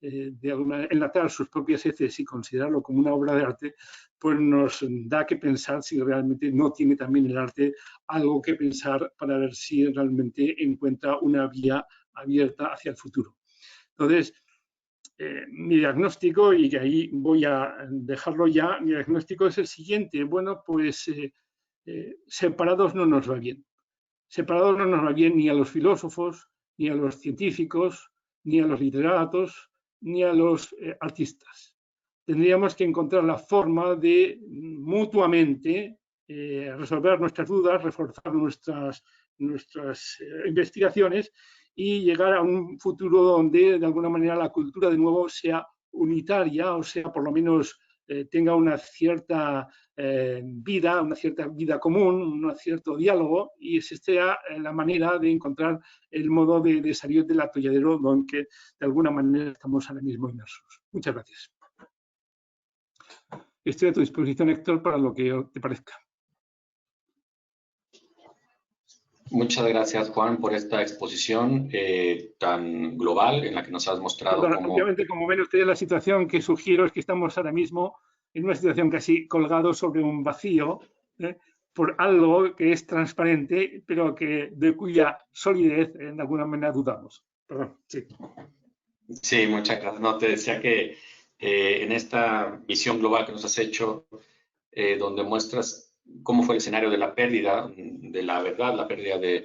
B: enlatar sus propias heces y considerarlo como una obra de arte, pues nos da que pensar si realmente no tiene también el arte algo que pensar para ver si realmente encuentra una vía abierta hacia el futuro. Entonces, mi diagnóstico, y que ahí voy a dejarlo ya, mi diagnóstico es el siguiente. Bueno, pues separados no nos va bien. Separados no nos va bien ni a los filósofos, ni a los científicos, ni a los literatos, ni a los artistas. Tendríamos que encontrar la forma de mutuamente resolver nuestras dudas, reforzar nuestras investigaciones y llegar a un futuro donde de alguna manera la cultura de nuevo sea unitaria, o sea, por lo menos tenga una cierta vida común, un cierto diálogo, y esa sea la manera de encontrar el modo de salir del atolladero donde de alguna manera estamos ahora mismo inmersos. Muchas gracias. Estoy a tu disposición, Héctor, para lo que te parezca.
A: Muchas gracias, Juan, por esta exposición tan global en la que nos has mostrado cómo...
B: Obviamente, como ven ustedes, la situación que sugiero es que estamos ahora mismo en una situación casi colgados sobre un vacío, por algo que es transparente, pero que de cuya solidez de alguna manera dudamos. Perdón, sí.
A: Sí, muchas gracias. No, te decía que en esta visión global que nos has hecho, donde muestras cómo fue el escenario de la pérdida de la verdad, la pérdida de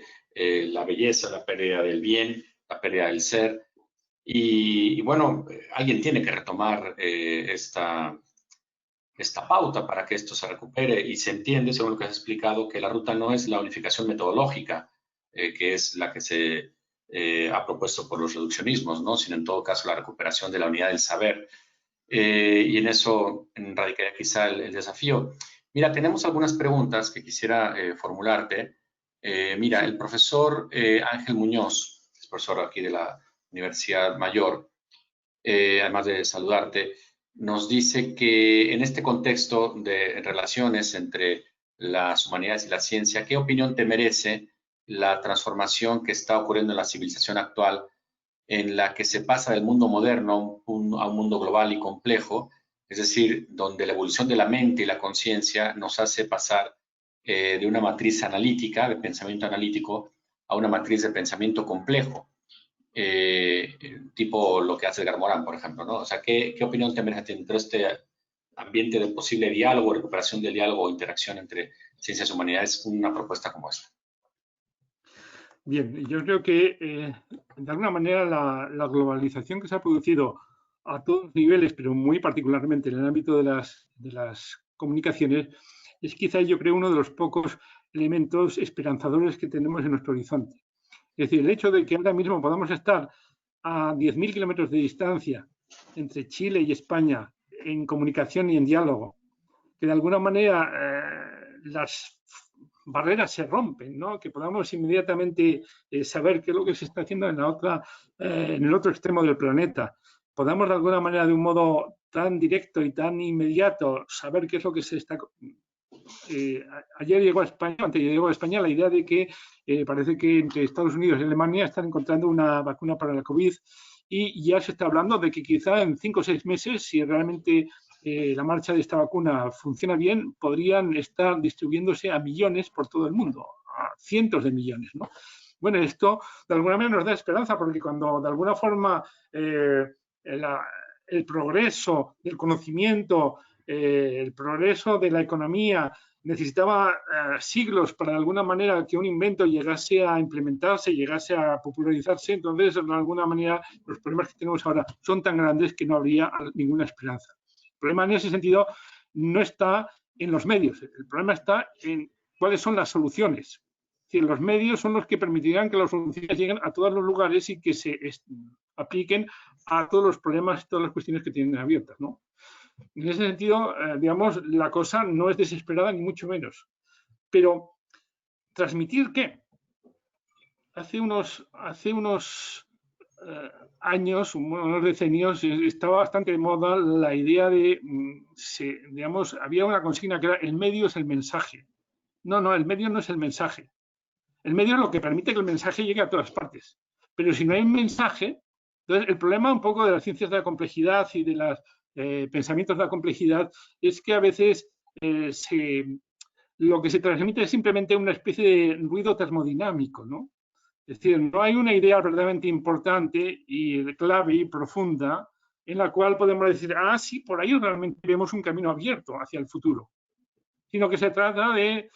A: la belleza, la pérdida del bien, la pérdida del ser. Y bueno, alguien tiene que retomar esta pauta para que esto se recupere y se entiende, según lo que has explicado, que la ruta no es la unificación metodológica, que es la que se ha propuesto por los reduccionismos, ¿no? Sino en todo caso la recuperación de la unidad del saber. Y en eso radicaría quizá el desafío. Mira, tenemos algunas preguntas que quisiera formularte. Mira, el profesor Ángel Muñoz, es profesor aquí de la Universidad Mayor, además de saludarte, nos dice que en este contexto de relaciones entre las humanidades y la ciencia, ¿qué opinión te merece la transformación que está ocurriendo en la civilización actual, en la que se pasa del mundo moderno a un mundo global y complejo, es decir, donde la evolución de la mente y la conciencia nos hace pasar de una matriz analítica, de pensamiento analítico, a una matriz de pensamiento complejo, tipo lo que hace Edgar Morin, por ejemplo, ¿no? O sea, ¿qué opinión te merece dentro de este ambiente de posible diálogo, recuperación del diálogo o interacción entre ciencias y humanidades, una propuesta como esta?
B: Bien, yo creo que de alguna manera la globalización que se ha producido a todos los niveles, pero muy particularmente en el ámbito de las comunicaciones, es quizá yo creo uno de los pocos elementos esperanzadores que tenemos en nuestro horizonte. Es decir, el hecho de que ahora mismo podamos estar a 10.000 kilómetros de distancia entre Chile y España en comunicación y en diálogo, que de alguna manera las barreras se rompen, ¿no? Que podamos inmediatamente saber qué es lo que se está haciendo en el otro extremo del planeta. Podamos de alguna manera, de un modo tan directo y tan inmediato, saber qué es lo que se está... ayer llegó a España, antes llegó a España la idea de que parece que entre Estados Unidos y Alemania están encontrando una vacuna para la COVID y ya se está hablando de que quizá en 5 o 6 meses, si realmente la marcha de esta vacuna funciona bien, podrían estar distribuyéndose a millones por todo el mundo, a cientos de millones, ¿no? Bueno, esto de alguna manera nos da esperanza porque cuando de alguna forma el progreso del conocimiento, el progreso de la economía necesitaba siglos para de alguna manera que un invento llegase a implementarse, llegase a popularizarse, entonces de alguna manera los problemas que tenemos ahora son tan grandes que no habría ninguna esperanza. El problema en ese sentido no está en los medios, el problema está en cuáles son las soluciones. Es decir, los medios son los que permitirán que las soluciones lleguen a todos los lugares y que se apliquen a todos los problemas y todas las cuestiones que tienen abiertas, ¿no? En ese sentido, digamos, la cosa no es desesperada ni mucho menos. Pero, ¿transmitir qué? Hace unos años, unos decenios, estaba bastante de moda la idea de, digamos, había una consigna que era el medio es el mensaje. No, el medio no es el mensaje. El medio es lo que permite que el mensaje llegue a todas partes. Pero si no hay un mensaje, entonces el problema un poco de las ciencias de la complejidad y de los pensamientos de la complejidad es que a veces lo que se transmite es simplemente una especie de ruido termodinámico, ¿no? Es decir, no hay una idea verdaderamente importante y clave y profunda en la cual podemos decir, sí, por ahí realmente vemos un camino abierto hacia el futuro, sino que se trata de,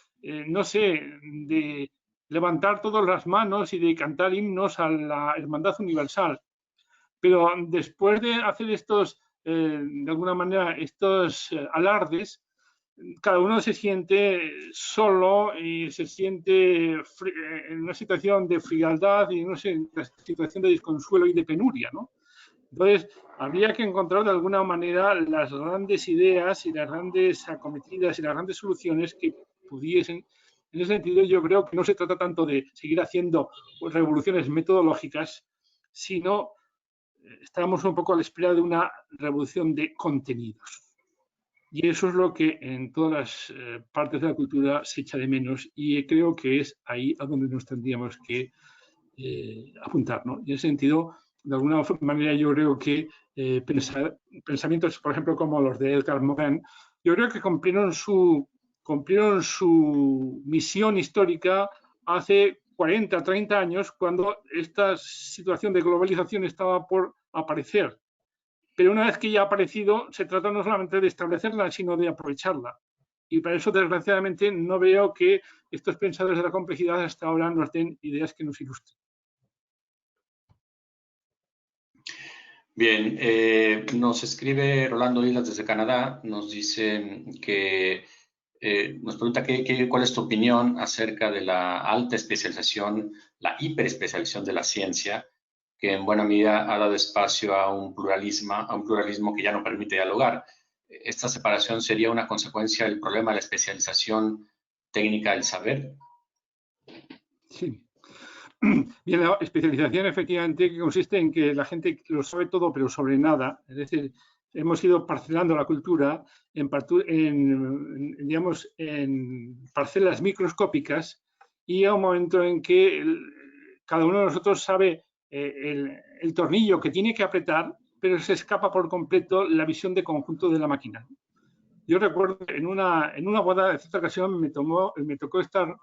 B: no sé, de levantar todas las manos y de cantar himnos a la hermandad universal. Pero después de hacer estos, de alguna manera, estos alardes, cada uno se siente solo y se siente en una situación de frialdad y no sé, en una situación de desconsuelo y de penuria, ¿no? Entonces, habría que encontrar de alguna manera las grandes ideas y las grandes acometidas y las grandes soluciones que pudiesen. En ese sentido, yo creo que no se trata tanto de seguir haciendo revoluciones metodológicas, sino estamos un poco a la espera de una revolución de contenidos. Y eso es lo que en todas las partes de la cultura se echa de menos y creo que es ahí a donde nos tendríamos que apuntar, ¿no? Y en ese sentido, de alguna manera yo creo que pensamientos, por ejemplo, como los de Edgar Morin, yo creo que cumplieron su misión histórica hace 40, 30 años, cuando esta situación de globalización estaba por aparecer. Pero una vez que ya ha aparecido, se trata no solamente de establecerla, sino de aprovecharla. Y para eso, desgraciadamente, no veo que estos pensadores de la complejidad hasta ahora nos den ideas que nos ilustren.
A: Bien, nos escribe Rolando Islas desde Canadá, nos dice que nos pregunta cuál es tu opinión acerca de la alta especialización, la hiperespecialización de la ciencia, que en buena medida ha dado espacio a un pluralismo que ya no permite dialogar. ¿Esta separación sería una consecuencia del problema de la especialización técnica del saber?
B: Sí. Bien, la especialización efectivamente que consiste en que la gente lo sabe todo pero sobre nada, es decir, hemos ido parcelando la cultura digamos, en parcelas microscópicas y a un momento en que cada uno de nosotros sabe el tornillo que tiene que apretar, pero se escapa por completo la visión de conjunto de la máquina. Yo recuerdo en una boda, en cierta ocasión, me tocó estar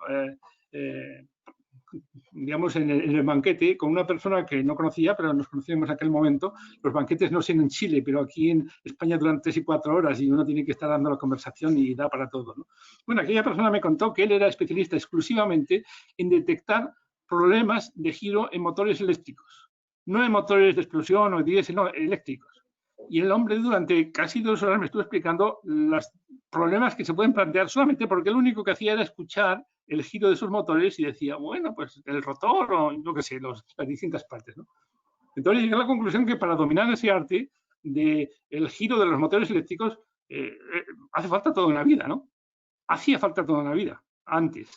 B: digamos, en el banquete con una persona que no conocía, pero nos conocíamos en aquel momento. Los banquetes no sé en Chile, pero aquí en España duran 3 y 4 horas y uno tiene que estar dando la conversación y da para todo, ¿no? Bueno, aquella persona me contó que él era especialista exclusivamente en detectar problemas de giro en motores eléctricos, no en motores de explosión o diésel, no, eléctricos. Y el hombre durante casi 2 horas me estuvo explicando los problemas que se pueden plantear solamente porque lo único que hacía era escuchar el giro de sus motores y decía, bueno, pues el rotor o yo qué sé, las distintas partes, ¿no? Entonces llegué a la conclusión que para dominar ese arte del giro de los motores eléctricos hace falta toda una vida, ¿no? Hacía falta toda una vida, antes.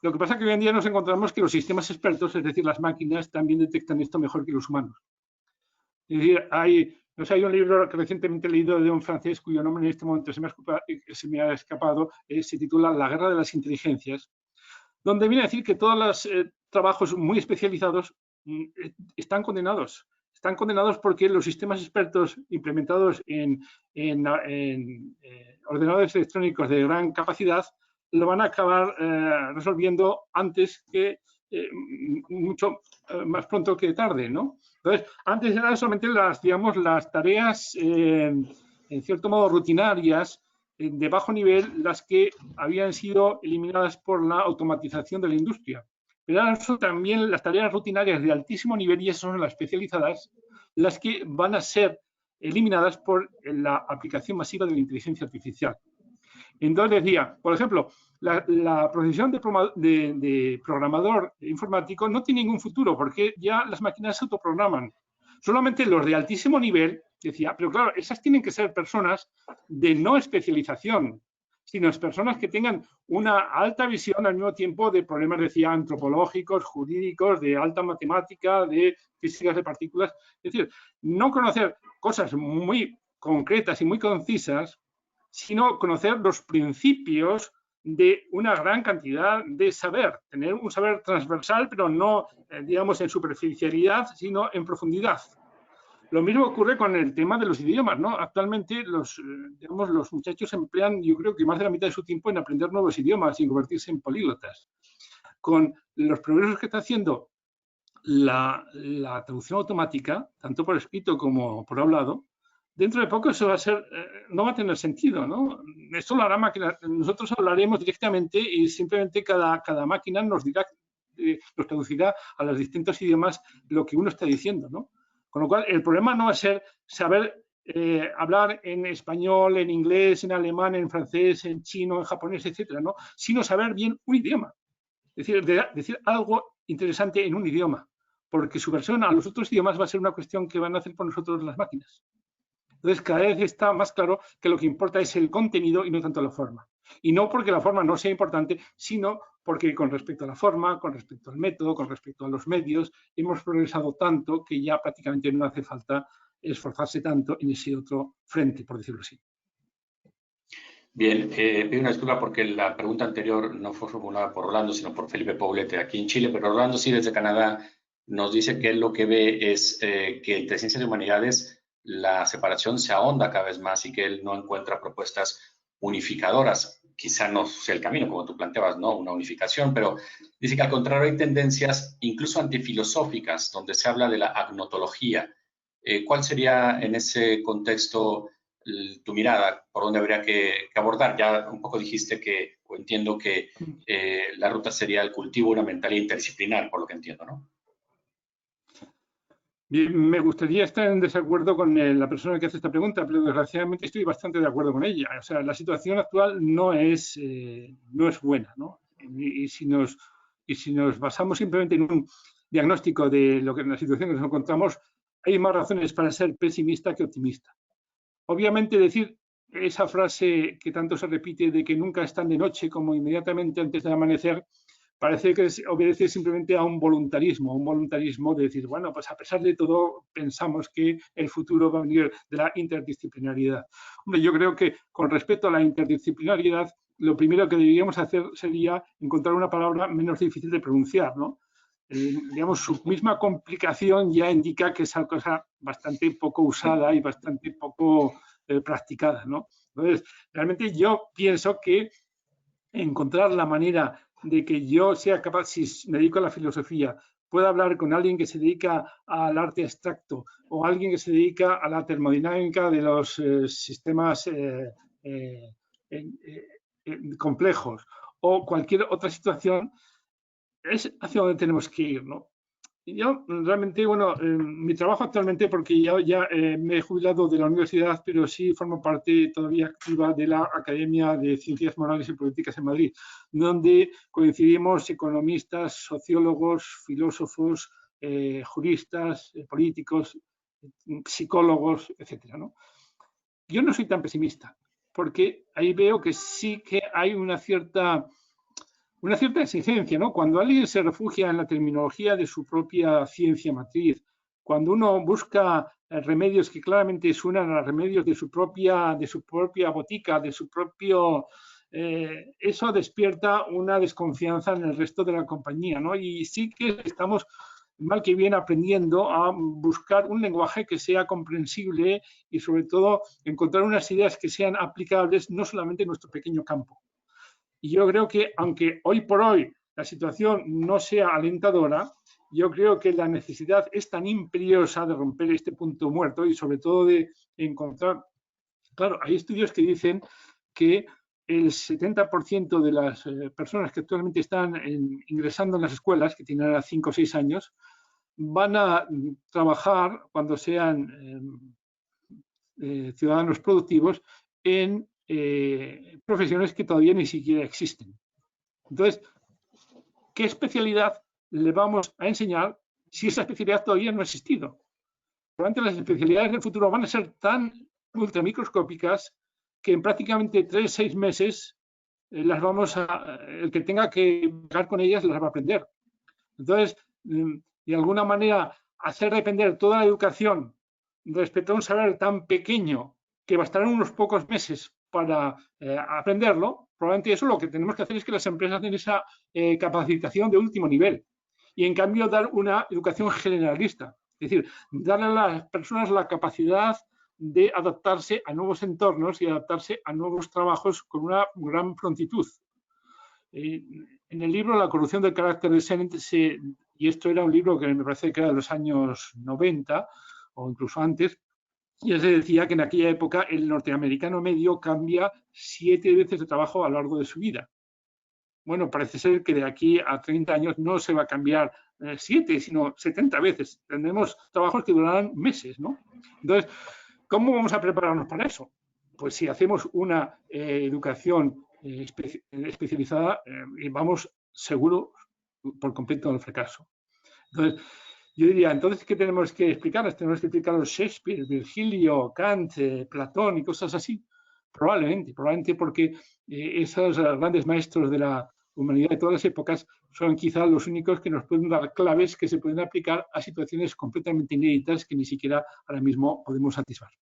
B: Lo que pasa es que hoy en día nos encontramos que los sistemas expertos, es decir, las máquinas, también detectan esto mejor que los humanos. Es decir, hay un libro que recientemente he leído de un francés cuyo nombre en este momento se me ha escapado, se titula La guerra de las inteligencias, donde viene a decir que todos los trabajos muy especializados están condenados. Están condenados porque los sistemas expertos implementados en ordenadores electrónicos de gran capacidad lo van a acabar resolviendo antes que mucho más pronto que tarde, ¿no? Entonces, antes eran solamente digamos, las tareas, en cierto modo, rutinarias, de bajo nivel, las que habían sido eliminadas por la automatización de la industria. Pero ahora son también las tareas rutinarias de altísimo nivel, y esas son las especializadas, las que van a ser eliminadas por la aplicación masiva de la inteligencia artificial. Entonces decía, por ejemplo, la profesión de programador informático no tiene ningún futuro porque ya las máquinas se autoprograman. Solamente los de altísimo nivel, decía, pero claro, esas tienen que ser personas de no especialización, sino personas que tengan una alta visión al mismo tiempo de problemas, decía, antropológicos, jurídicos, de alta matemática, de físicas de partículas. Es decir, no conocer cosas muy concretas y muy concisas, sino conocer los principios de una gran cantidad de saber, tener un saber transversal, pero no, digamos, en superficialidad, sino en profundidad. Lo mismo ocurre con el tema de los idiomas, ¿no? Actualmente digamos, los muchachos emplean, yo creo que más de la mitad de su tiempo en aprender nuevos idiomas y convertirse en políglotas. Con los progresos que está haciendo la traducción automática, tanto por escrito como por hablado, dentro de poco eso va a ser, no va a tener sentido, ¿no? Esto lo hará máquina. Nosotros hablaremos directamente y simplemente cada máquina nos dirá, nos traducirá a los distintos idiomas lo que uno está diciendo, ¿no? Con lo cual, el problema no va a ser saber hablar en español, en inglés, en alemán, en francés, en chino, en japonés, etcétera, ¿no? Sino saber bien un idioma. Es decir, decir algo interesante en un idioma, porque su versión a los otros idiomas va a ser una cuestión que van a hacer por nosotros las máquinas. Entonces, cada vez está más claro que lo que importa es el contenido y no tanto la forma. Y no porque la forma no sea importante, sino porque con respecto a la forma, con respecto al método, con respecto a los medios, hemos progresado tanto que ya prácticamente no hace falta esforzarse tanto en ese otro frente, por decirlo así.
A: Bien, pido una disculpa porque la pregunta anterior no fue formulada por Rolando, sino por Felipe Poblete aquí en Chile, pero Rolando sí desde Canadá nos dice que él lo que ve es que entre ciencias y humanidades la separación se ahonda cada vez más y que él no encuentra propuestas unificadoras. Quizá no sea el camino, como tú planteabas, ¿no? Una unificación, pero dice que al contrario hay tendencias incluso antifilosóficas, donde se habla de la agnotología. ¿Cuál sería en ese contexto tu mirada, por dónde habría que abordar? Ya un poco dijiste que, o entiendo que la ruta sería el cultivo de una mentalidad interdisciplinar, por lo que entiendo, ¿no?
B: Bien, me gustaría estar en desacuerdo con la persona que hace esta pregunta, pero desgraciadamente estoy bastante de acuerdo con ella. O sea, la situación actual no es buena, ¿no? Y si nos basamos simplemente en un diagnóstico de lo que en la situación que nos encontramos, hay más razones para ser pesimista que optimista. Obviamente decir esa frase que tanto se repite de que nunca están de noche como inmediatamente antes del amanecer, parece que obedece simplemente a un voluntarismo de decir, bueno, pues a pesar de todo pensamos que el futuro va a venir de la interdisciplinariedad. Hombre, yo creo que con respecto a la interdisciplinariedad, lo primero que deberíamos hacer sería encontrar una palabra menos difícil de pronunciar, ¿no? Digamos, su misma complicación ya indica que es una cosa bastante poco usada y bastante poco practicada, ¿no? Entonces, realmente yo pienso que encontrar la manera de que yo sea capaz, si me dedico a la filosofía, pueda hablar con alguien que se dedica al arte abstracto o alguien que se dedica a la termodinámica de los sistemas complejos o cualquier otra situación, es hacia donde tenemos que ir, ¿no? Yo realmente, bueno, mi trabajo actualmente, porque yo ya me he jubilado de la universidad, pero sí formo parte todavía activa de la Academia de Ciencias Morales y Políticas en Madrid, donde coincidimos economistas, sociólogos, filósofos, juristas, políticos, psicólogos, etcétera, ¿no? Yo no soy tan pesimista, porque ahí veo que sí que hay una cierta exigencia, ¿no? Cuando alguien se refugia en la terminología de su propia ciencia matriz, cuando uno busca remedios que claramente suenan a remedios de su propia botica, de su propio... eso despierta una desconfianza en el resto de la compañía, ¿no? Y sí que estamos mal que bien aprendiendo a buscar un lenguaje que sea comprensible y sobre todo encontrar unas ideas que sean aplicables no solamente en nuestro pequeño campo. Y yo creo que, aunque hoy por hoy la situación no sea alentadora, yo creo que la necesidad es tan imperiosa de romper este punto muerto y sobre todo de encontrar, claro, hay estudios que dicen que el 70% de las personas que actualmente están ingresando en las escuelas, que tienen ahora 5 o 6 años, van a trabajar cuando sean ciudadanos productivos en profesiones que todavía ni siquiera existen. Entonces, ¿qué especialidad le vamos a enseñar si esa especialidad todavía no ha existido? Probablemente las especialidades del futuro van a ser tan ultramicroscópicas que en prácticamente 3 o 6 meses el que tenga que trabajar con ellas las va a aprender. Entonces, de alguna manera, hacer depender toda la educación respecto a un saber tan pequeño que bastarán unos pocos meses para aprenderlo, probablemente eso lo que tenemos que hacer es que las empresas den esa capacitación de último nivel y en cambio dar una educación generalista, es decir, darle a las personas la capacidad de adaptarse a nuevos entornos y adaptarse a nuevos trabajos con una gran prontitud. En el libro La corrupción del carácter de Sennett, y esto era un libro que me parece que era de los años 90 o incluso antes, ya se decía que en aquella época el norteamericano medio cambia 7 veces de trabajo a lo largo de su vida. Bueno, parece ser que de aquí a 30 años no se va a cambiar 7, sino 70 veces. Tendremos trabajos que durarán meses, ¿no? Entonces, ¿cómo vamos a prepararnos para eso? Pues si hacemos una educación especializada, vamos seguro por completo al fracaso. Entonces, yo diría, entonces, ¿qué tenemos que explicarles? ¿Tenemos que explicarlos Shakespeare, Virgilio, Kant, Platón y cosas así? Probablemente porque esos grandes maestros de la humanidad de todas las épocas son quizá los únicos que nos pueden dar claves que se pueden aplicar a situaciones completamente inéditas que ni siquiera ahora mismo podemos satisfacer.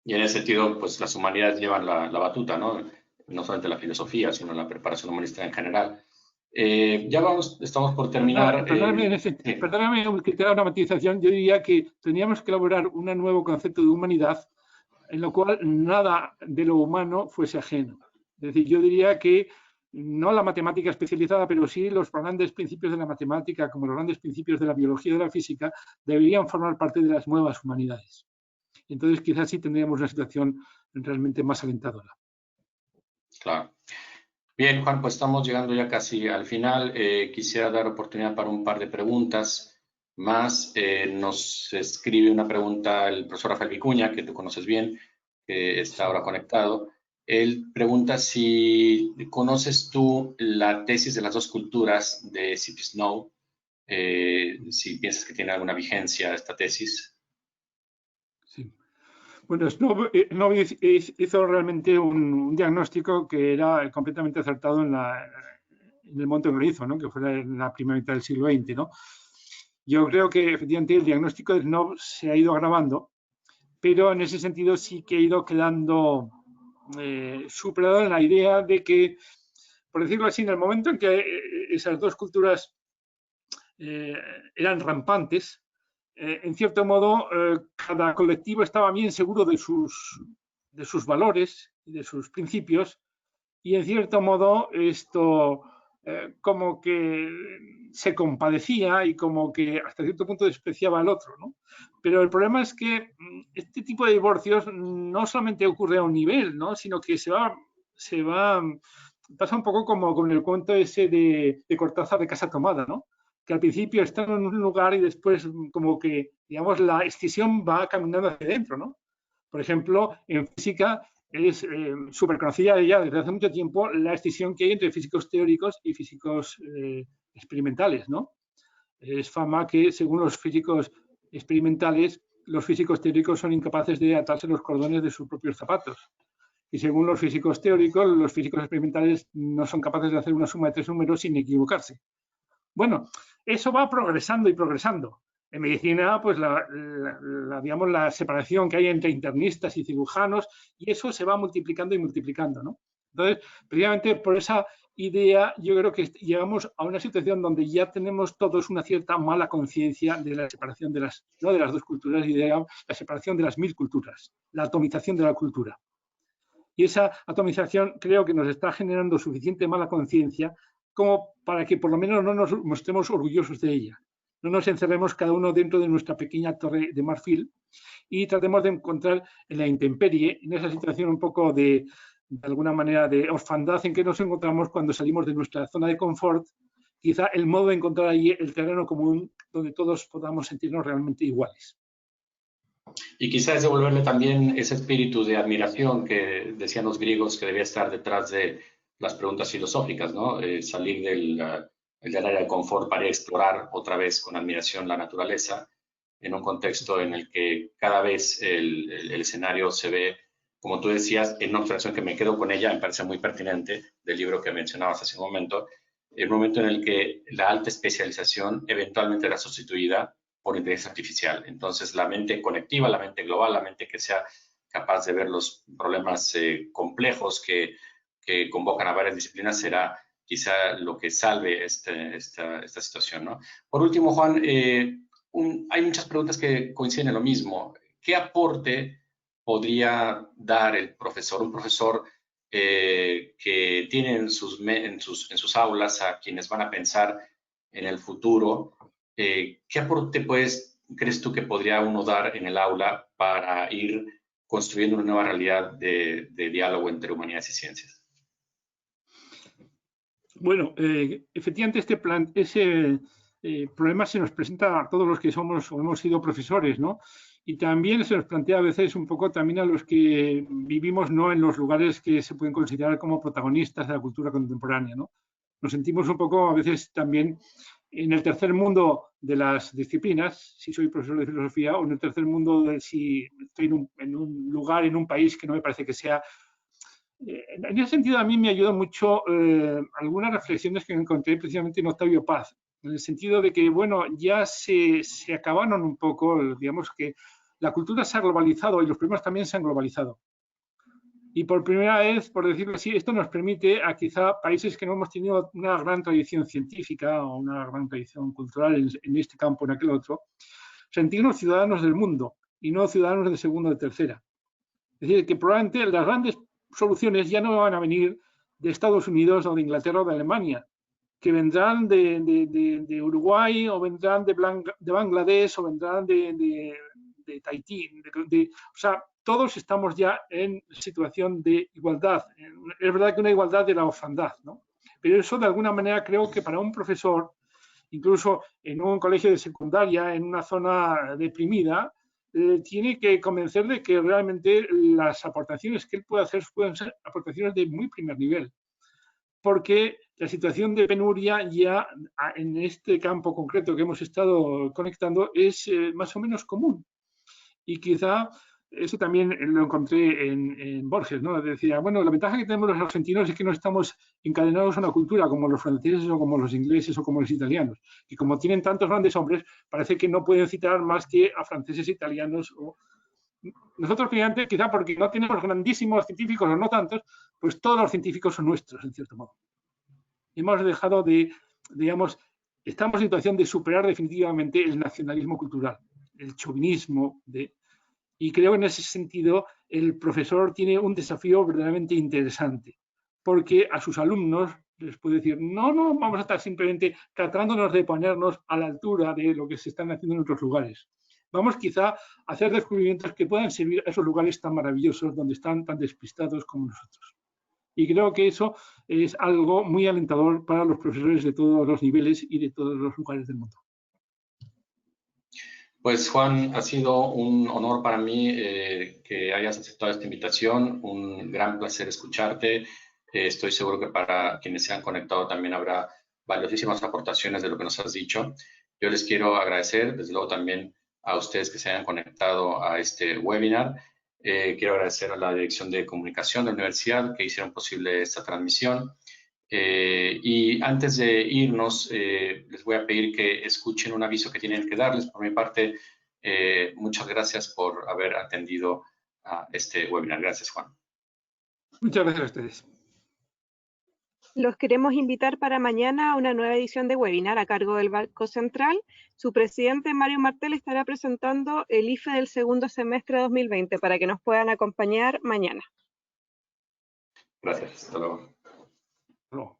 A: Y en ese sentido, pues las humanidades llevan la batuta, ¿no? No solamente la filosofía, sino la preparación humanista en general. Estamos por terminar.
B: Perdóname que te haga una matización. Yo diría que tendríamos que elaborar un nuevo concepto de humanidad en lo cual nada de lo humano fuese ajeno. Es decir, yo diría que no la matemática especializada, pero sí los grandes principios de la matemática, como los grandes principios de la biología y de la física, deberían formar parte de las nuevas humanidades. Entonces, quizás sí tendríamos una situación realmente más alentadora.
A: Claro. Bien, Juan, pues estamos llegando ya casi al final. Quisiera dar oportunidad para un par de preguntas más. Nos escribe una pregunta el profesor Rafael Vicuña, que tú conoces bien, que está ahora conectado. Él pregunta si conoces tú la tesis de las dos culturas de C.P. Snow, si piensas que tiene alguna vigencia esta tesis.
B: Sí. Bueno, Snow hizo realmente un diagnóstico que era completamente acertado en el momento que lo hizo, ¿no? Que fue en la primera mitad del siglo XX, ¿no? Yo creo que efectivamente el diagnóstico de Snow se ha ido agravando, pero en ese sentido sí que ha ido quedando superado en la idea de que, por decirlo así, en el momento en que esas dos culturas eran rampantes, en cierto modo, cada colectivo estaba bien seguro de sus valores y de sus principios, y en cierto modo esto como que se compadecía y como que hasta cierto punto despreciaba al otro, ¿no? Pero el problema es que este tipo de divorcios no solamente ocurre a un nivel, ¿no? Sino que pasa un poco como con el cuento ese de Cortázar de Casa Tomada, ¿no? Que al principio están en un lugar y después como que, digamos, la escisión va caminando hacia adentro, ¿no? Por ejemplo, en física es súper conocida ya desde hace mucho tiempo la escisión que hay entre físicos teóricos y físicos experimentales, ¿no? Es fama que, según los físicos experimentales, los físicos teóricos son incapaces de atarse los cordones de sus propios zapatos. Y según los físicos teóricos, los físicos experimentales no son capaces de hacer una suma de 3 números sin equivocarse. Bueno, eso va progresando y progresando. En medicina, pues digamos, la separación que hay entre internistas y cirujanos, y eso se va multiplicando y multiplicando, ¿no? Entonces, precisamente por esa idea, yo creo que llegamos a una situación donde ya tenemos todos una cierta mala conciencia de la separación no de las dos culturas, y de la separación de las 1000 culturas, la atomización de la cultura. Y esa atomización creo que nos está generando suficiente mala conciencia como para que por lo menos no nos mostremos orgullosos de ella. No nos encerremos cada uno dentro de nuestra pequeña torre de marfil y tratemos de encontrar en la intemperie, en esa situación un poco de alguna manera de orfandad en que nos encontramos cuando salimos de nuestra zona de confort, quizá el modo de encontrar ahí el terreno común donde todos podamos sentirnos realmente iguales.
A: Y quizás devolverle también ese espíritu de admiración que decían los griegos que debía estar detrás de las preguntas filosóficas, ¿no? Salir del área de confort para explorar otra vez con admiración la naturaleza en un contexto en el que cada vez el escenario se ve, como tú decías, en una observación que me quedo con ella, me parece muy pertinente del libro que mencionabas hace un momento, el momento en el que la alta especialización eventualmente era sustituida por inteligencia artificial. Entonces, la mente conectiva, la mente global, la mente que sea capaz de ver los problemas complejos que convocan a varias disciplinas, será quizá lo que salve esta situación, ¿no? Por último, Juan, hay muchas preguntas que coinciden en lo mismo. ¿Qué aporte podría dar el profesor, un profesor que tiene en sus aulas a quienes van a pensar en el futuro? ¿Qué aporte crees tú que podría uno dar en el aula para ir construyendo una nueva realidad de diálogo entre humanidades y ciencias?
B: Bueno, efectivamente ese problema se nos presenta a todos los que somos o hemos sido profesores, ¿no? Y también se nos plantea a veces un poco también a los que vivimos no en los lugares que se pueden considerar como protagonistas de la cultura contemporánea, ¿no? Nos sentimos un poco a veces también en el tercer mundo de las disciplinas, si soy profesor de filosofía, o en el tercer mundo de si estoy en un lugar, en un país que no me parece que sea. En ese sentido, a mí me ayudó mucho algunas reflexiones que encontré precisamente en Octavio Paz, en el sentido de que, bueno, ya se acabaron un poco, digamos que la cultura se ha globalizado y los problemas también se han globalizado. Y por primera vez, por decirlo así, esto nos permite a quizá países que no hemos tenido una gran tradición científica o una gran tradición cultural en este campo, en aquel otro, sentirnos ciudadanos del mundo y no ciudadanos de segunda o de tercera. Es decir, que probablemente las grandes soluciones ya no van a venir de Estados Unidos o de Inglaterra o de Alemania, que vendrán de Uruguay o vendrán de Bangladesh o vendrán de Tahití. O sea, todos estamos ya en situación de igualdad. Es verdad que una igualdad de la orfandad, ¿no? Pero eso de alguna manera creo que para un profesor, incluso en un colegio de secundaria, en una zona deprimida, tiene que convencer de que realmente las aportaciones que él puede hacer pueden ser aportaciones de muy primer nivel, porque la situación de penuria ya en este campo concreto que hemos estado conectando es más o menos común. Y quizá eso también lo encontré en Borges, ¿no? Decía, bueno, la ventaja que tenemos los argentinos es que no estamos encadenados a una cultura como los franceses o como los ingleses o como los italianos. Y como tienen tantos grandes hombres, parece que no pueden citar más que a franceses, italianos o... Nosotros, fíjate, quizá porque no tenemos grandísimos científicos o no tantos, pues todos los científicos son nuestros, en cierto modo. Hemos dejado de, digamos, estamos en situación de superar definitivamente el nacionalismo cultural, el chauvinismo y creo que en ese sentido el profesor tiene un desafío verdaderamente interesante, porque a sus alumnos les puede decir, no vamos a estar simplemente tratándonos de ponernos a la altura de lo que se están haciendo en otros lugares. Vamos quizá a hacer descubrimientos que puedan servir a esos lugares tan maravillosos donde están tan despistados como nosotros. Y creo que eso es algo muy alentador para los profesores de todos los niveles y de todos los lugares del mundo.
A: Pues Juan, ha sido un honor para mí que hayas aceptado esta invitación, un gran placer escucharte. Estoy seguro que para quienes se han conectado también habrá valiosísimas aportaciones de lo que nos has dicho. Yo les quiero agradecer, desde luego también a ustedes que se hayan conectado a este webinar. Quiero agradecer a la Dirección de Comunicación de la Universidad que hicieron posible esta transmisión. Y antes de irnos, les voy a pedir que escuchen un aviso que tienen que darles. Por mi parte, muchas gracias por haber atendido a este webinar. Gracias, Juan.
B: Muchas gracias a ustedes.
C: Los queremos invitar para mañana a una nueva edición de webinar a cargo del Banco Central. Su presidente, Mario Martel, estará presentando el IFE del segundo semestre de 2020 para que nos puedan acompañar mañana.
A: Gracias. Hasta luego.
B: No.